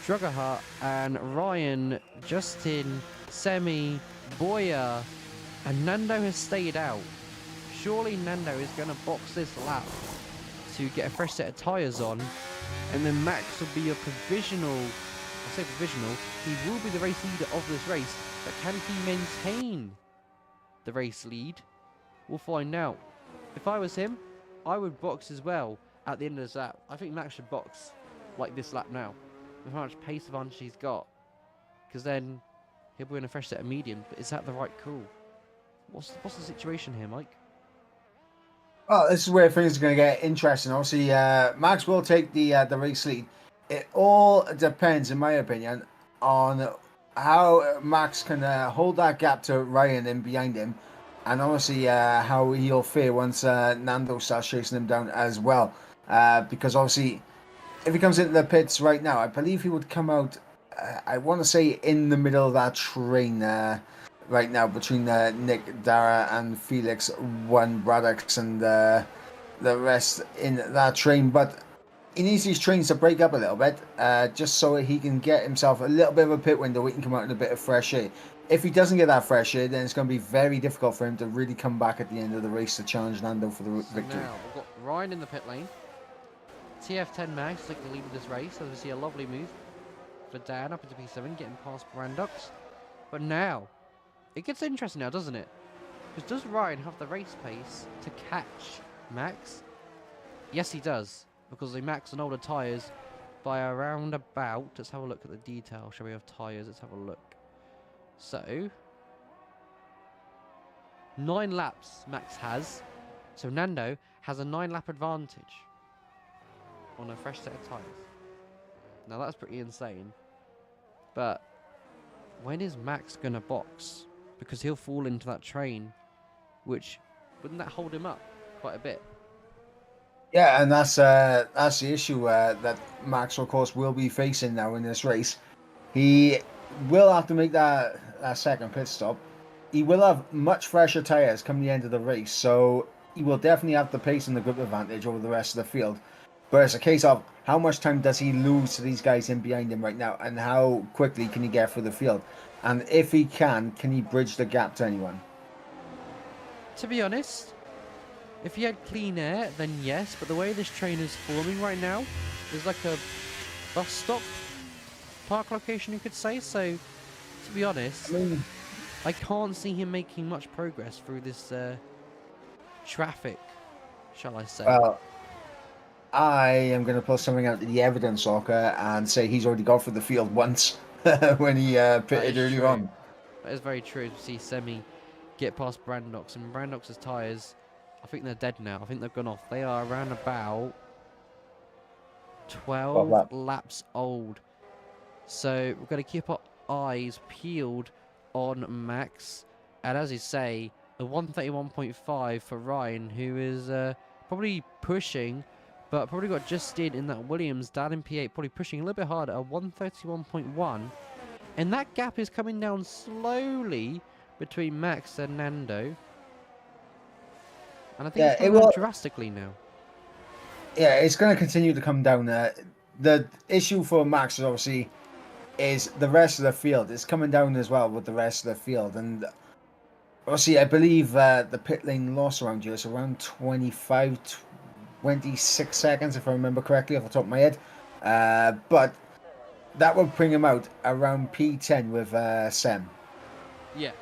Druggerhart and Ryan, Justin, Semi, Boyer, and Nando has stayed out. Surely Nando is going to box this lap to get a fresh set of tyres on, and then Max will be your provisional. I say provisional, he will be the race leader of this race, but can he maintain the race lead? We'll find out. If I was him, I would box as well at the end of this lap. I think Max should box like this lap now, with how much pace advantage he's got, because then he'll be in a fresh set of medium. But is that the right call? What's the situation here, Mike? Well, this is where things are going to get interesting. Obviously, Max will take the race lead. It all depends, in my opinion, on how Max can hold that gap to Ryan in behind him, and obviously how he'll fare once Nando starts chasing him down as well. Because obviously, if he comes into the pits right now, I believe he would come out, I want to say, in the middle of that train right now between Nick, Dara, and Felix, Braddock, and the rest in that train. But he needs these trains to break up a little bit, just so he can get himself a little bit of a pit window. He can come out in a bit of fresh air. If he doesn't get that fresh air, then it's going to be very difficult for him to really come back at the end of the race to challenge Nando for the victory. Now we've got Ryan in the pit lane. TF10 Max taking the lead of this race, as we see a lovely move for Dan up into P7, getting past Brandox. But now, it gets interesting now, doesn't it? Because does Ryan have the race pace to catch Max? Yes, he does. Because they max on older tyres by around about, let's have a look at the detail, shall we, have tyres? Let's have a look. So, 9 laps Max has. So Nando has a 9-lap advantage on a fresh set of tyres. Now that's pretty insane. But when is Max going to box? Because he'll fall into that train, which, wouldn't that hold him up quite a bit? Yeah, and that's the issue that Max, of course, will be facing now in this race. He will have to make that second pit stop. He will have much fresher tyres come the end of the race, so he will definitely have the pace and the grip advantage over the rest of the field. But it's a case of how much time does he lose to these guys in behind him right now, and how quickly can he get through the field? And if he can he bridge the gap to anyone? To be honest, if he had clean air, then yes, but the way this train is forming right now is like a bus stop park location, you could say. So, to be honest, I can't see him making much progress through this traffic, shall I say. Well, I am going to pull something out of the evidence locker and say he's already gone through the field once when he pitted earlier on. That is very true. To see Semi get past Brandox, and Brandox's tyres, I think they're dead now. I think they've gone off. They are around about 12 laps old. So we've got to keep our eyes peeled on Max. And as you say, a 131.5 for Ryan, who is probably pushing, but probably got just in that Williams down in P8, probably pushing a little bit harder, a 131.1. And that gap is coming down slowly between Max and Nando. And I think it's going to go drastically now. Yeah, it's going to continue to come down. The issue for Max is obviously is the rest of the field. It's coming down as well with the rest of the field, and obviously I believe the pit lane loss around you is around 25, 26 seconds if I remember correctly off the top of my head. But that would bring him out around P10 with Sem. Yeah.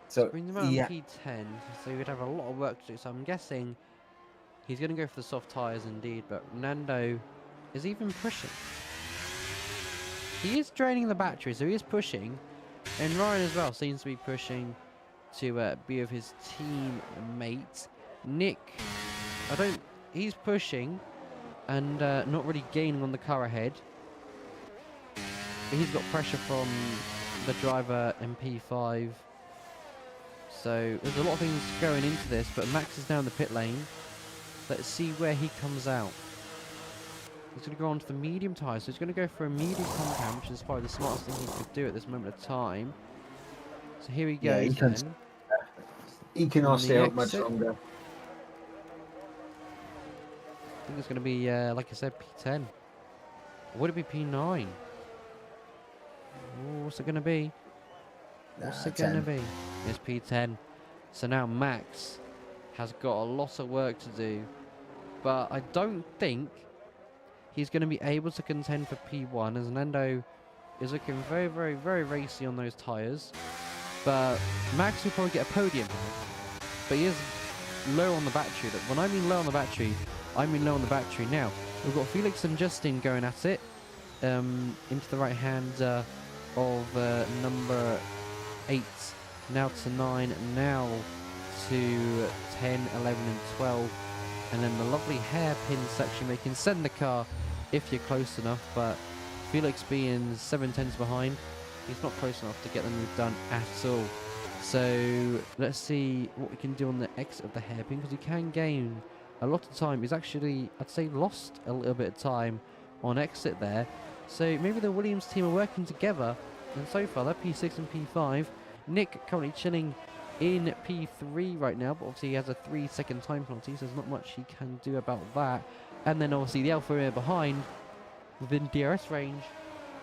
So Bring them out yeah, P10, so we'd have a lot of work to do. So I'm guessing he's going to go for the soft tyres indeed, but Nando is even pushing. He is draining the battery, so he is pushing. And Ryan as well seems to be pushing to be with his teammate. Nick, he's pushing and not really gaining on the car ahead. But he's got pressure from the driver MP5. So there's a lot of things going into this, but Max is down the pit lane. Let's see where he comes out. He's going to go on to the medium tyre, so he's going to go for a medium compound, which is probably the smartest thing he could do at this moment of time. So here he goes then. He cannot On the stay out much exit. longer. I think it's going to be, like I said, P10. Or would it be P9? Ooh, what's it going to be? What's it going to 10. be? It's P10. So now Max has got a lot of work to do. But I don't think he's going to be able to contend for P1, as Nando is looking very, very, very racy on those tyres. But Max will probably get a podium here. But he is low on the battery. When I mean low on the battery, I mean low on the battery. Now, we've got Felix and Justin going at it. Into the right hand of number 8. Now to 9. Now to 10, 11 and 12. And then the lovely hairpin section. They can send the car if you're close enough. But Felix being 7/10 behind, he's not close enough to get the move done at all. So let's see what we can do on the exit of the hairpin, because he can gain a lot of time. He's actually, I'd say, lost a little bit of time on exit there. So maybe the Williams team are working together, and so far they're P6 and P5. Nick currently chilling in P3 right now, but obviously he has a 3-second time penalty, so there's not much he can do about that. And then obviously the Alfa Romeo behind, within DRS range,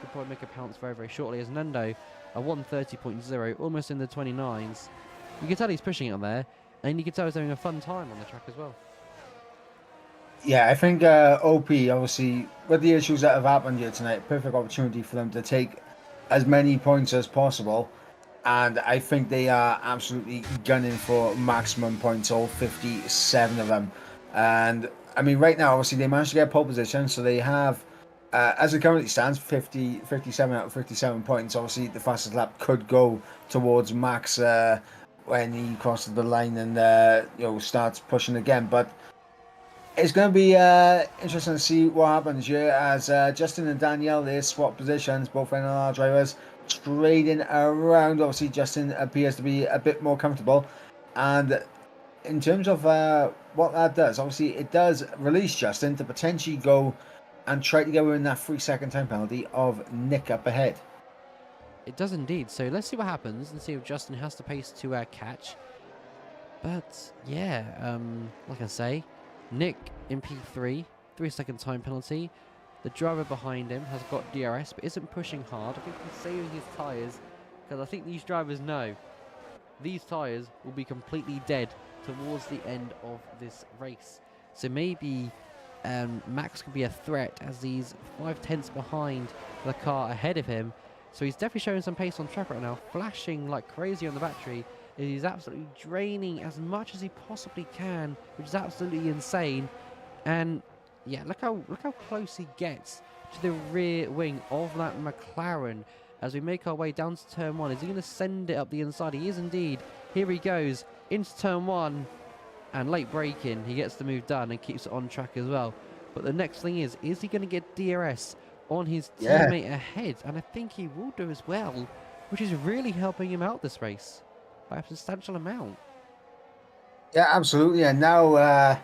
could probably make a pounce very, very shortly, as Nando a 130.0, almost in the 29s. You can tell he's pushing it on there, and you can tell he's having a fun time on the track as well. Yeah, I think OP, obviously, with the issues that have happened here tonight, perfect opportunity for them to take as many points as possible. And I think they are absolutely gunning for maximum points, all 57 of them. And, I mean, right now, obviously, they managed to get pole position, so they have, as it currently stands, 57 out of 57 points. Obviously, the fastest lap could go towards Max when he crosses the line and, starts pushing again. But it's going to be interesting to see what happens here, as Justin and Danielle, they swap positions, both NLR drivers, trading around. Obviously, Justin appears to be a bit more comfortable. And in terms of what that does, obviously, it does release Justin to potentially go and try to go in that 3-second time penalty of Nick up ahead. It does indeed. So let's see what happens and see if Justin has the pace to catch. But yeah, like I say, Nick in P3, 3-second time penalty. The driver behind him has got DRS but isn't pushing hard. I think he's saving his tyres, because I think these drivers know these tyres will be completely dead towards the end of this race. So maybe Max could be a threat, as he's 5/10 behind the car ahead of him. So he's definitely showing some pace on track right now, flashing like crazy on the battery. He's absolutely draining as much as he possibly can, which is absolutely insane. And yeah, look how close he gets to the rear wing of that McLaren as we make our way down to turn 1. Is he going to send it up the inside? He is indeed. Here he goes into turn 1, and late braking, he gets the move done and keeps it on track as well. But the next thing is he going to get DRS on his teammate ahead? And I think he will do as well, which is really helping him out this race by a substantial amount. Yeah, absolutely. And now,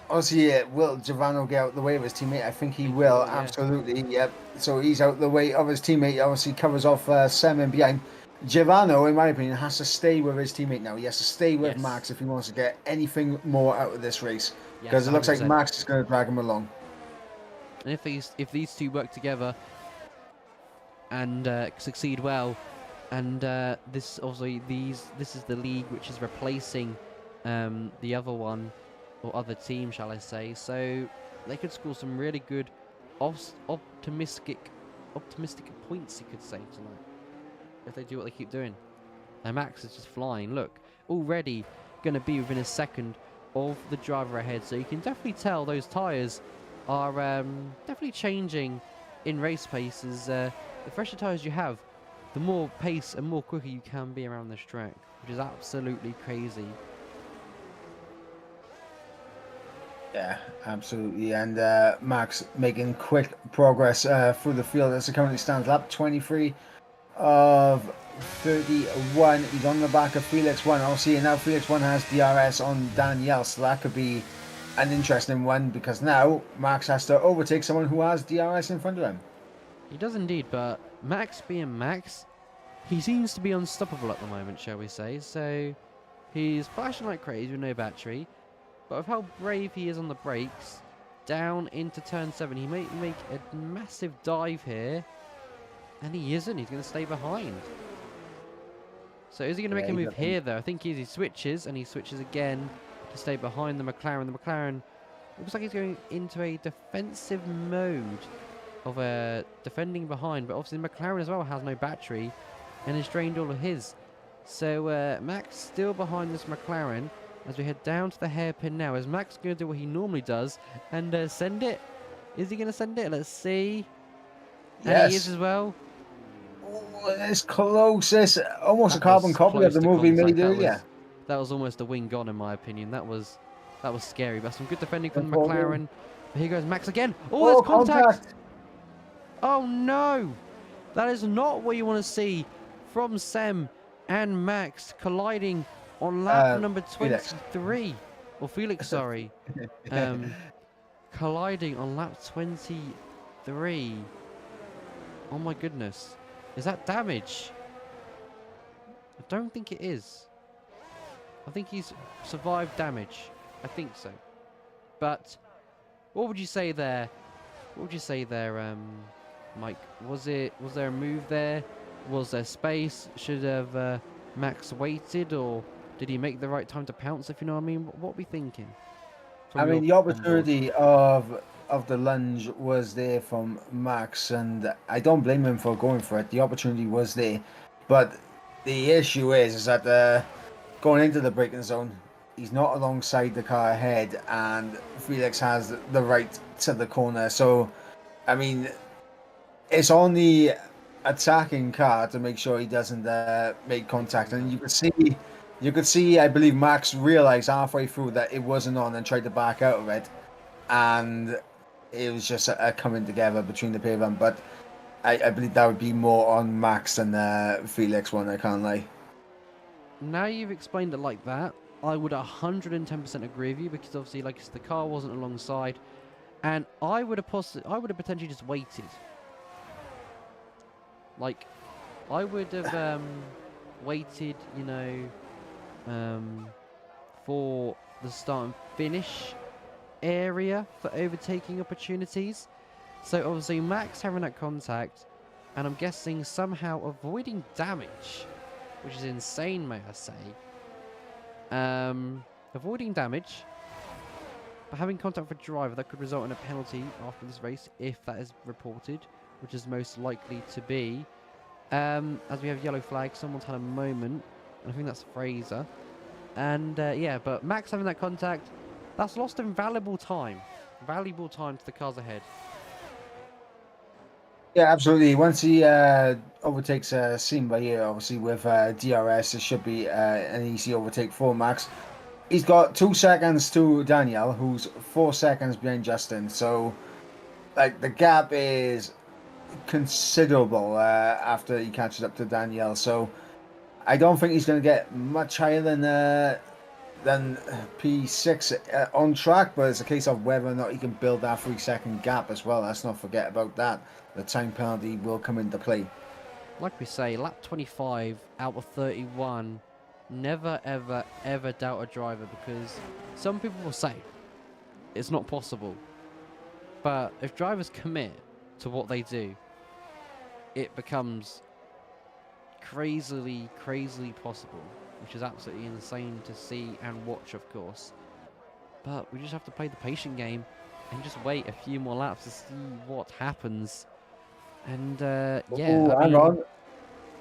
obviously, will Giovanni get out the way of his teammate? I think he will, yeah. absolutely. Yep. So he's out the way of his teammate. Obviously, covers off Sam in behind. Giovanni, in my opinion, has to stay with his teammate now. He has to stay with Yes. Max if he wants to get anything more out of this race. Yes, Because it looks like 100%. Max is going to drag him along. And if these two work together and succeed well, and this obviously this is the league which is replacing the other one or other team, shall I say? So they could score some really good, optimistic points, you could say, tonight if they do what they keep doing. And Max is just flying. Look, already going to be within a second of the driver ahead, so you can definitely tell those tyres are definitely changing in race paces. The fresher tyres you have, the more pace and more quicker you can be around this track, which is absolutely crazy. Yeah, absolutely. And Max making quick progress through the field as it currently stands. Lap 23 of 31. He's on the back of Felix 1. Obviously, now Felix 1 has DRS on Danielle, so that could be an interesting one because now Max has to overtake someone who has DRS in front of him. He does indeed, but Max being Max, he seems to be unstoppable at the moment, shall we say. So he's flashing like crazy with no battery, but with how brave he is on the brakes, down into turn 7, he may make a massive dive here, and he isn't. He's going to stay behind. So is he going to make a move here, though? I think he switches, and he switches again to stay behind the McLaren. The McLaren looks like he's going into a defensive mode of defending behind, but obviously the McLaren as well has no battery and has drained all of his. So Max still behind this McLaren as we head down to the hairpin now. Is Max going to do what he normally does and send it? Is he going to send it? Let's see. Yes. And he is as well. Oh, it's close. It's almost That a carbon was copy close of the to movie contact. made earlier. That was almost a wing gone, in my opinion. That was scary. But some good defending from That's all McLaren. But here goes Max again. Oh, there's contact. Oh no! That is not what you want to see from Sem and Max colliding on lap number 23. Or Felix, sorry. Colliding on lap 23. Oh my goodness. Is that damage? I don't think it is. I think he's survived damage. I think so. But what would you say there? What would you say there, Mike? Was there a move there? Was there space? Should have Max waited, or did he make the right time to pounce? If you know what I mean. What are we thinking? I mean, the opportunity of the lunge was there from Max, and I don't blame him for going for it. The opportunity was there, but the issue is that going into the braking zone, he's not alongside the car ahead, and Felix has the right to the corner. So, I mean, it's on the attacking car to make sure he doesn't make contact. And you could see, I believe Max realized halfway through that it wasn't on and tried to back out of it, and it was just a coming together between the pair of them. But I believe that would be more on Max than Felix one. I can't lie. Now you've explained it like that, I would 110% agree with you, because obviously, like, the car wasn't alongside, and I would have potentially just waited. Like, I would have waited, you know, for the start and finish area for overtaking opportunities. So obviously Max having that contact, and I'm guessing somehow avoiding damage, which is insane, may I say. Avoiding damage, but having contact with a driver that could result in a penalty after this race, if that is reported, which is most likely to be. As we have yellow flag, someone's had a moment, and I think that's Fraser. And yeah, but Max having that contact, that's lost him valuable time to the cars ahead. Yeah, absolutely. Once he overtakes Simba here, obviously with DRS, it should be an easy overtake for Max. He's got 2 seconds to Daniel, who's 4 seconds behind Justin. So, like, the gap is considerable after he catches up to Daniel. So, I don't think he's going to get much higher than P6 on track, but it's a case of whether or not he can build that 3 second gap as well. Let's not forget about that. The time penalty will come into play. like we say, lap 25 out of 31. Never, ever, ever doubt a driver, because some people will say it's not possible. But if drivers commit to what they do, it becomes crazily, crazily possible, which is absolutely insane to see and watch, of course. But we just have to play the patient game and just wait a few more laps to see what happens. And yeah, Ooh, I hang mean, on.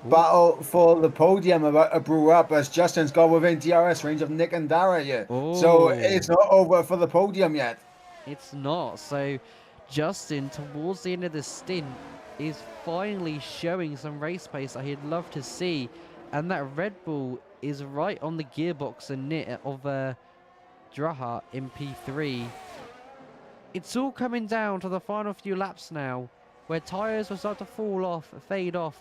Battle for the podium about to brew up as Justin's got within DRS range of Nick and Dara here. So it's not over for the podium yet. It's not. So Justin, towards the end of the stint, is finally showing some race pace that he'd love to see. And that Red Bull is right on the gearbox and knit of Draha in P3. It's all coming down to the final few laps now, where tyres will start to fall off, fade off.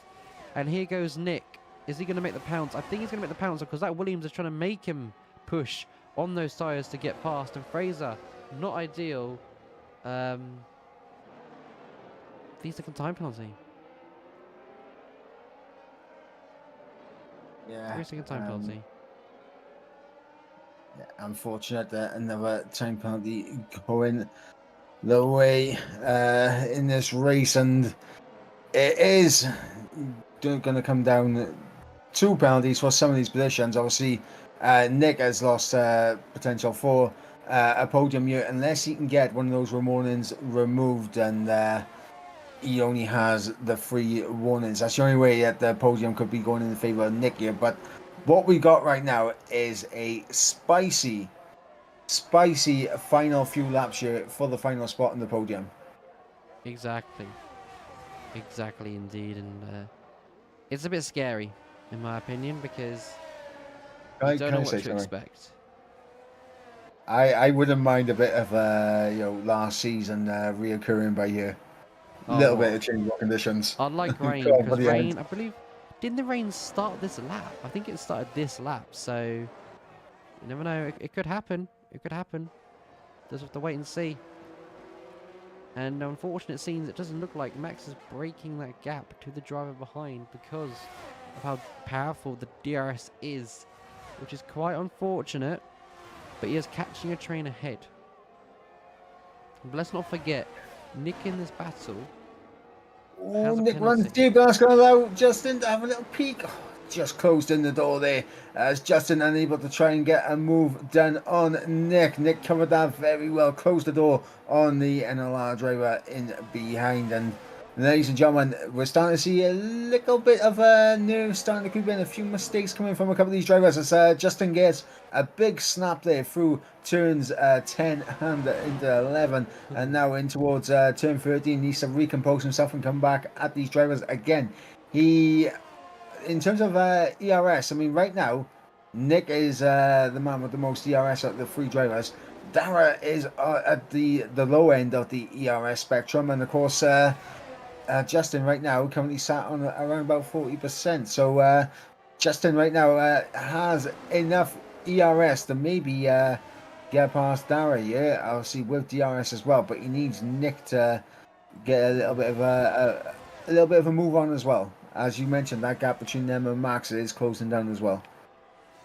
And here goes Nick. Is he going to make the pounce? I think he's going to make the pounce, because that Williams is trying to make him push on those tyres to get past. And Fraser, not ideal. 3-second time penalty. Yeah. 3-second time penalty. Yeah, unfortunate that another time penalty going the way in this race, and it is going to come down 2 penalties for some of these positions. Obviously, Nick has lost potential for a podium here unless he can get one of those warnings removed, and he only has the 3 warnings. That's the only way that the podium could be going in the favour of Nick here. But what we got right now is a spicy final few laps here for the final spot on the podium. Exactly. Exactly, indeed. And it's a bit scary, in my opinion, because you don't know what to expect. I wouldn't mind a bit of last season reoccurring by here. A little bit of change of conditions. Unlike rain, because rain, I believe, didn't the rain start this lap? I think it started this lap, so you never know. It could happen. It could happen. Just have to wait and see. And unfortunate scenes, it doesn't look like Max is breaking that gap to the driver behind because of how powerful the DRS is, which is quite unfortunate. But he is catching a train ahead. But let's not forget, Nick in this battle. Oh, Nick runs deep. That's going to allow Justin to have a little peek. Oh, just closed in the door there as Justin unable to try and get a move done on Nick. Nick covered that very well. Closed the door on the NLR driver in behind. And ladies and gentlemen, we're starting to see a little bit of nerves starting to creep in. A few mistakes coming from a couple of these drivers as Justin gets a big snap there through turns 10 and into 11, and now in towards turn 13. Needs to recompose himself and come back at these drivers again. He, in terms of ERS, I mean, right now Nick is the man with the most ERS out of the 3 drivers. Dara is at the low end of the ERS spectrum, and of course Justin right now currently sat on around about 40%. So Justin right now has enough ERS to maybe get past Dara, yeah, obviously with DRS as well, but he needs Nick to get a little bit of a move on as well. As you mentioned, that gap between them and Max is closing down as well.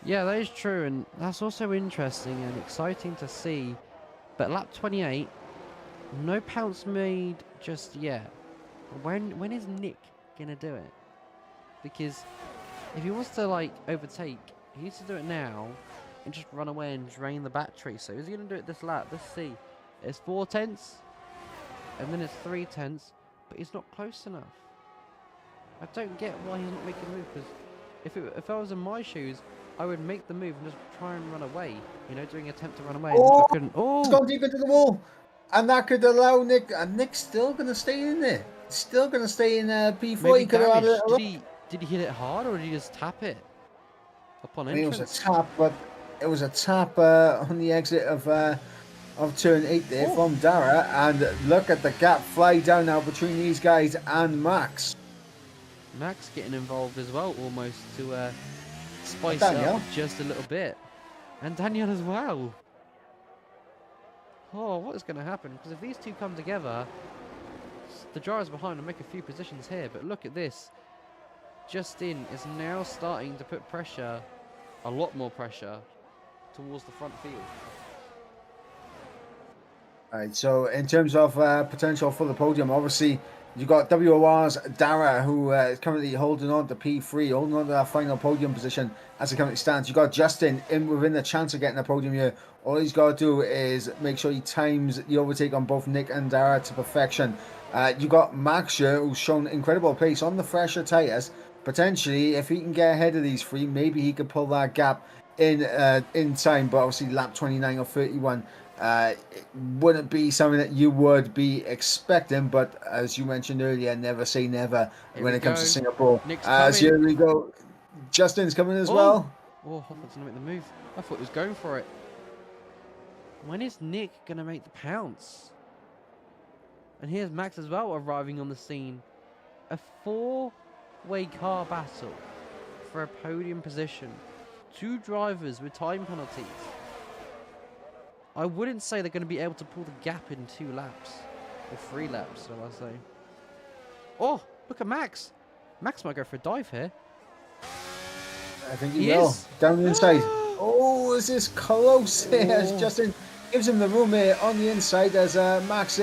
Yeah, that is true, and that's also interesting and exciting to see. But lap 28, no pounce made just yet. When is Nick gonna do it? Because if he wants to like overtake, he needs to do it now and just run away and drain the battery. So is he gonna do it this lap? Let's see. It's 4 tenths, and then it's 3 tenths, but he's not close enough. I don't get why he's not making a move, because if I was in my shoes, I would make the move and just try and run away. You know, doing an attempt to run away. Oh, I couldn't. Oh, it's gone deep into the wall, and that could allow Nick. And Nick's still going to stay in there. Still going to stay in P4. maybe He could have had a little. Did he hit it hard, or did he just tap it upon I mean, entrance? it was a tap, but it was a tap on the exit of turn 8 there from Dara, and look at the gap fly down now between these guys and Max. Max getting involved as well, almost to spice it up just a little bit, and Daniel as well. Oh, what is going to happen? Because if these two come together, the drivers behind will make a few positions here. But look at this. Justin is now starting to put pressure, a lot more pressure, towards the front field. All right, so in terms of potential for the podium, obviously you got WOR's Dara, who is currently holding on to P3, holding on to that final podium position as it currently stands. You got Justin within the chance of getting a podium here. All he's got to do is make sure he times the overtake on both Nick and Dara to perfection. You got Max here, who's shown incredible pace on the fresher tyres. Potentially, if he can get ahead of these three, maybe he could pull that gap in time. But obviously, lap 29 or 31. It wouldn't be something that you would be expecting, but as you mentioned earlier, never say never when it comes to Singapore. As here we go, Justin's coming as well. Oh, Hoffer's gonna make the move. I thought he was going for it. When is Nick gonna make the pounce? And here's Max as well arriving on the scene. A four-way car battle for a podium position. Two drivers with time penalties. I wouldn't say they're going to be able to pull the gap in 2 laps. Or 3 laps, shall I say. Oh, look at Max. Max might go for a dive here. I think he will. Down the inside. Oh, is this close? As Justin gives him the room here on the inside as Max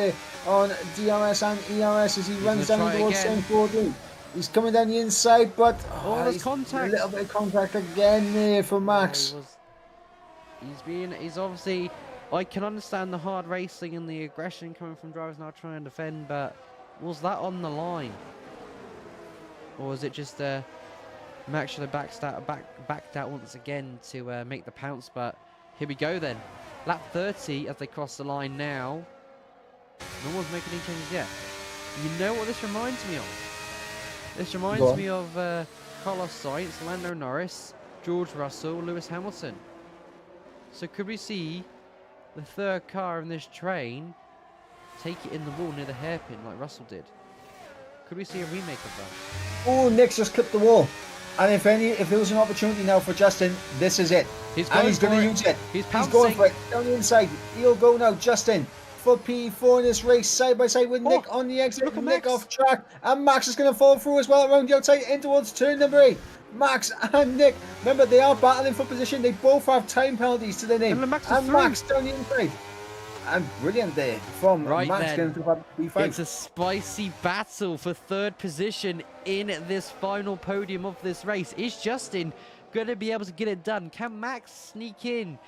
on DRS and ERS as he runs down towards St. Fordy. He's coming down the inside, but there's contact. A little bit of contact again there for Max. He's obviously... I can understand the hard racing and the aggression coming from drivers now trying to defend, but was that on the line? Or was it just Max should have backed out once again to make the pounce? But here we go then. Lap 30 as they cross the line now. No one's making any changes yet. You know what this reminds me of? This reminds me of Carlos Sainz, Lando Norris, George Russell, Lewis Hamilton. So could we see the third car in this train take it in the wall near the hairpin like Russell did? Could we see a remake of that? Oh, Nick's just clipped the wall. And if there was an opportunity now for Justin, this is it. He's going to use it. He's going for it. Down the inside. He'll go now, Justin. For P4 in this race, side by side with Nick on the exit. Nick off track. And Max is going to fall through as well around the outside in towards turn number 8. Max and Nick, remember they are battling for position. They both have time penalties to their name. And Max down the inside. And brilliant there from Max getting to P5. It's a spicy battle for third position in this final podium of this race. Is Justin going to be able to get it done? Can Max sneak in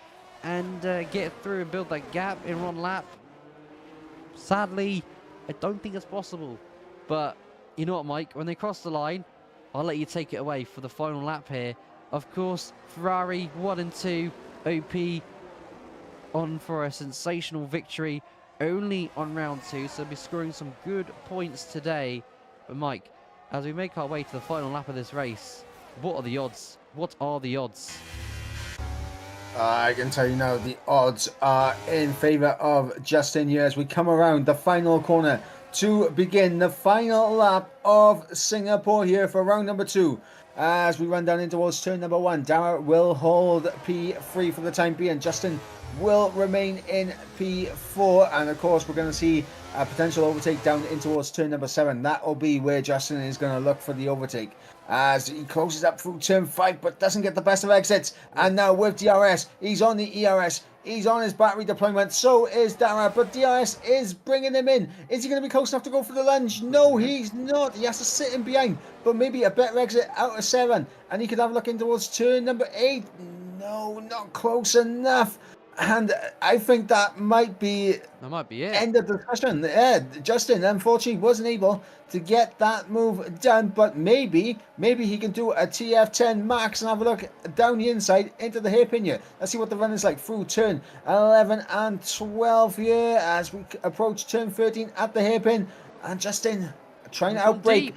and get through and build that gap in one lap? Sadly, I don't think it's possible. But you know what, Mike? When they cross the line, I'll let you take it away for the final lap here. Of course, Ferrari 1 and 2, OP on for a sensational victory only on round 2. So they'll be scoring some good points today. But Mike, as we make our way to the final lap of this race, what are the odds? What are the odds? I can tell you now, the odds are in favour of Justin here as we come around the final corner to begin the final lap of Singapore here for round number 2. As we run down in towards turn number 1, Dara will hold P3 for the time being. Justin will remain in P4, and of course we're going to see a potential overtake down in towards turn number 7. That will be where Justin is going to look for the overtake as he closes up through turn 5 but doesn't get the best of exits. And now with DRS, he's on the ERS, he's on his battery deployment, so is Dara, but DRS is bringing him in. Is he going to be close enough to go for the lunge? No, he's not. He has to sit in behind, but maybe a better exit out of 7 and he could have a look in towards turn number 8. No, not close enough. And I think that might be it. End of discussion. Yeah, Justin unfortunately wasn't able to get that move done, but maybe he can do a TF10 max and have a look down the inside into the hairpin here. Let's see what the run is like through turn 11 and 12 here as we approach turn 13 at the hairpin. And Justin trying to outbrake.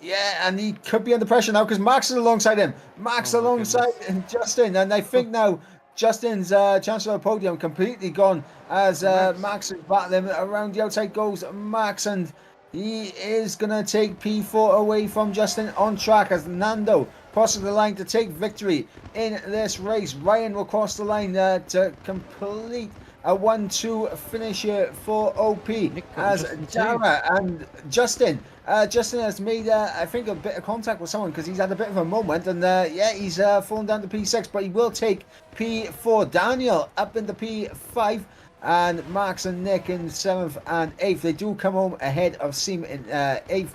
Yeah, and he could be under pressure now because Max is alongside him. Max alongside Justin, and I think now Justin's chance for a podium completely gone as Max is battling. Around the outside goes Max, and he is going to take P4 away from Justin on track as Nando crosses the line to take victory in this race. Ryan will cross the line to complete a 1-2 finish here for OP Nick got as Justin too. Dara and Justin. Justin has made, I think, a bit of contact with someone because he's had a bit of a moment, and yeah, he's fallen down to P6, but he will take P4. Daniel up into P5, and Max and Nick in 7th and 8th. They do come home ahead of Seam in 8th.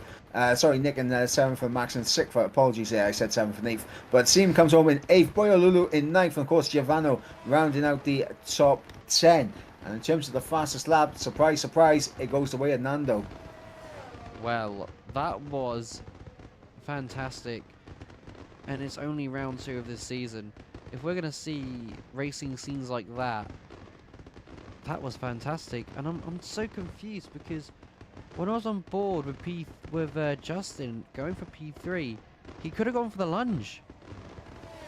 Sorry, Nick in 7th and Max in 6th. Apologies there, I said 7th and 8th. But Seam comes home in 8th. Boyolulu in 9th. And of course, Giovanno rounding out the top 10. And in terms of the fastest lap, surprise, surprise, it goes the way of Nando. Well, that was fantastic. And it's only round 2 of this season. If we're going to see racing scenes like that, that was fantastic. And I'm so confused because when I was on board with Justin going for P3, he could have gone for the lunge,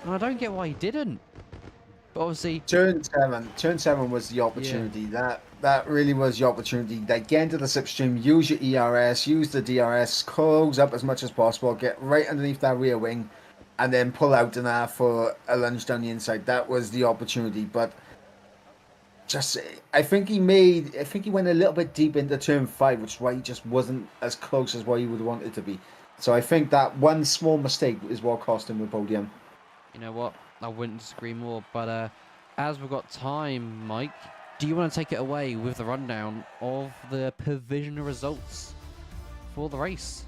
and I don't get why he didn't. But obviously, Turn 7 was the opportunity. Yeah. That really was the opportunity. Like, get into the slipstream, use your ERS, use the DRS, close up as much as possible, get right underneath that rear wing, and then pull out and for a lunge down the inside. That was the opportunity, but. I think he went a little bit deep into turn 5, which is why he just wasn't as close as what he would want it to be. So I think that one small mistake is what cost him the podium. you know what? I wouldn't disagree more. But as we've got time, Mike, do you want to take it away with the rundown of the provisional results for the race?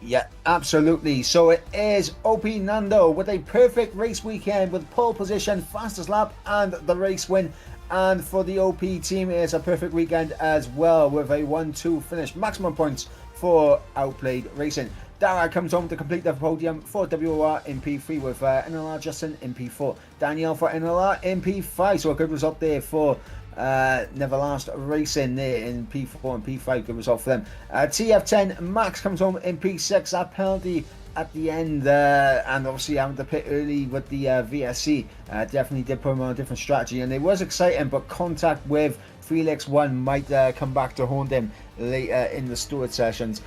Yeah, absolutely. So it is OP Nando with a perfect race weekend with pole position, fastest lap, and the race win. And for the OP team, it's a perfect weekend as well with a 1-2 finish. Maximum points for Outplayed Racing. Dara comes home to complete the podium for WOR in P3 with NLR Justin in P4. Danielle for NLR in P5. So a good result there for Neverlast Racing there in P4 and P5. Good result for them. TF10 Max comes home in P6. That penalty at the end and obviously having to pit early with the VSC definitely did put him on a different strategy, and it was exciting, but contact with Felix 1 might come back to haunt him later in the Stewart sessions.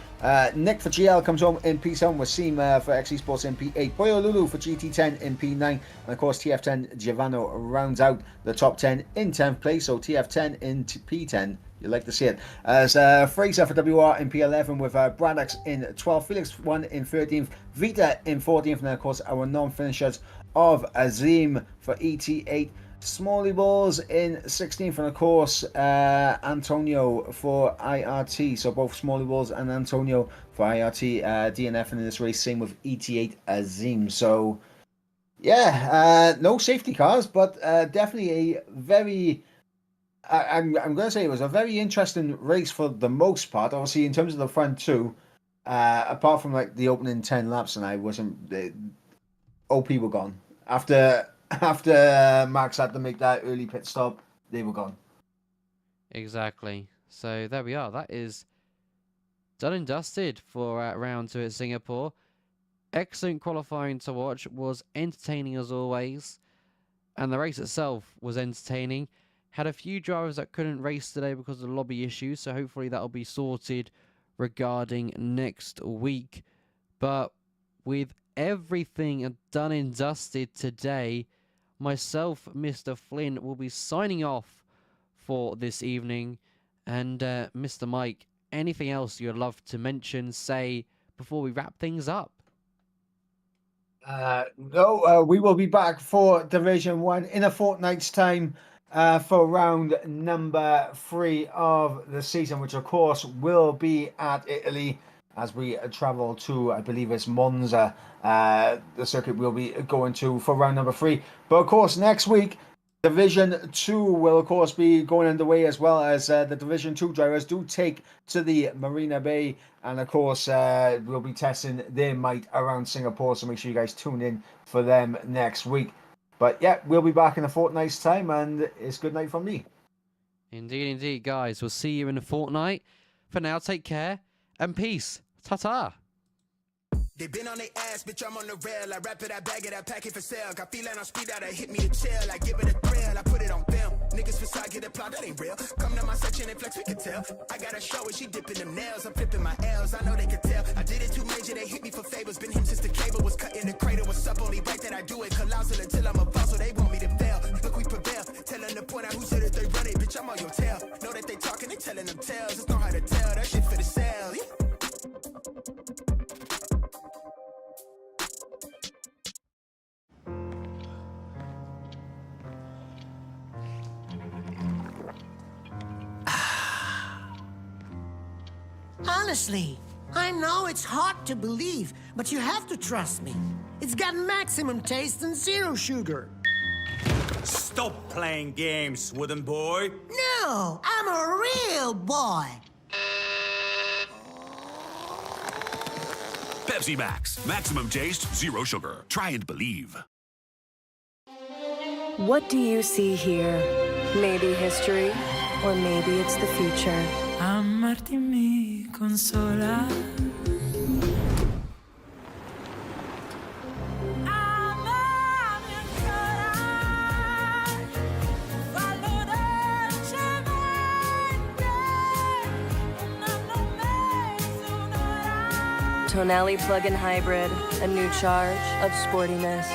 Nick for GL comes home in P7 with Seam for XE Sports in P8. Boyolulu for GT10 in P9. And of course TF10 Giovanno rounds out the top 10 in 10th place. So TF10 in P10. You like to see it. As Fraser for WR in P11 with Braddox in 12th. Felix 1 in 13th. Vita in 14th. And of course our non-finishers of Azim for ET8. Smalley Balls in 16th, and of course Antonio for IRT. So both Smalley Balls and Antonio for IRT DNF in this race, same with ET8 Azim. So yeah, no safety cars, but definitely a very I'm going to say it was a very interesting race for the most part. Obviously in terms of the front two, apart from like the opening 10 laps, and I wasn't OP were gone after Max had to make that early pit stop. They were gone. Exactly. So there we are. That is done and dusted for round 2 at Singapore. Excellent qualifying to watch. Was entertaining as always. And the race itself was entertaining. Had a few drivers that couldn't race today because of lobby issues. So hopefully that'll be sorted regarding next week. But with everything done and dusted today, myself, Mr. Flynn, will be signing off for this evening. And Mr. Mike, anything else you'd love to mention, say, before we wrap things up? No, we will be back for Division 1 in a fortnight's time for round number 3 of the season, which of course will be at Italy as we travel to, I believe it's Monza, the circuit we'll be going to for round number 3. But of course, next week, Division 2 will of course be going underway, as well as the Division 2 drivers do take to the Marina Bay. And of course, we'll be testing their might around Singapore. So make sure you guys tune in for them next week. But yeah, we'll be back in a fortnight's time, and it's good night from me. Indeed, indeed, guys. We'll see you in a fortnight. For now, take care and peace. Ta-ta. They been on their ass, bitch, I'm on the rail. I wrap it, I bag it, I pack it for sale. Got feeling on speed out, I hit me to chill. I give it a thrill, I put it on film. Niggas facade get applaud, that ain't real. Come to my section and flex, we can tell. I got a show and she dipping them nails. I'm flipping my L's, I know they can tell. I did it too major, they hit me for favors. Been him since the cable was cut in the cradle. What's up, only right that I do it. Colossal until I'm a fossil, they want me to fail. Look, we prevail. Tell them to point out who said it, they run it. Bitch, I'm on your tail. Know that they talking, they telling them tales. Just know how to tell, that shit for the sale. Yeah. Honestly, I know it's hard to believe, but you have to trust me. It's got maximum taste and zero sugar. Stop playing games, wooden boy. No, I'm a real boy. Pepsi Max. Maximum taste, zero sugar. Try and believe. What do you see here? Maybe history, or maybe it's the future. Amarti mi consola. Amami ancora. Fallo dolcemente. Un anno e mezzo, un'ora. Tonali plug-in hybrid, a new charge of sportiness.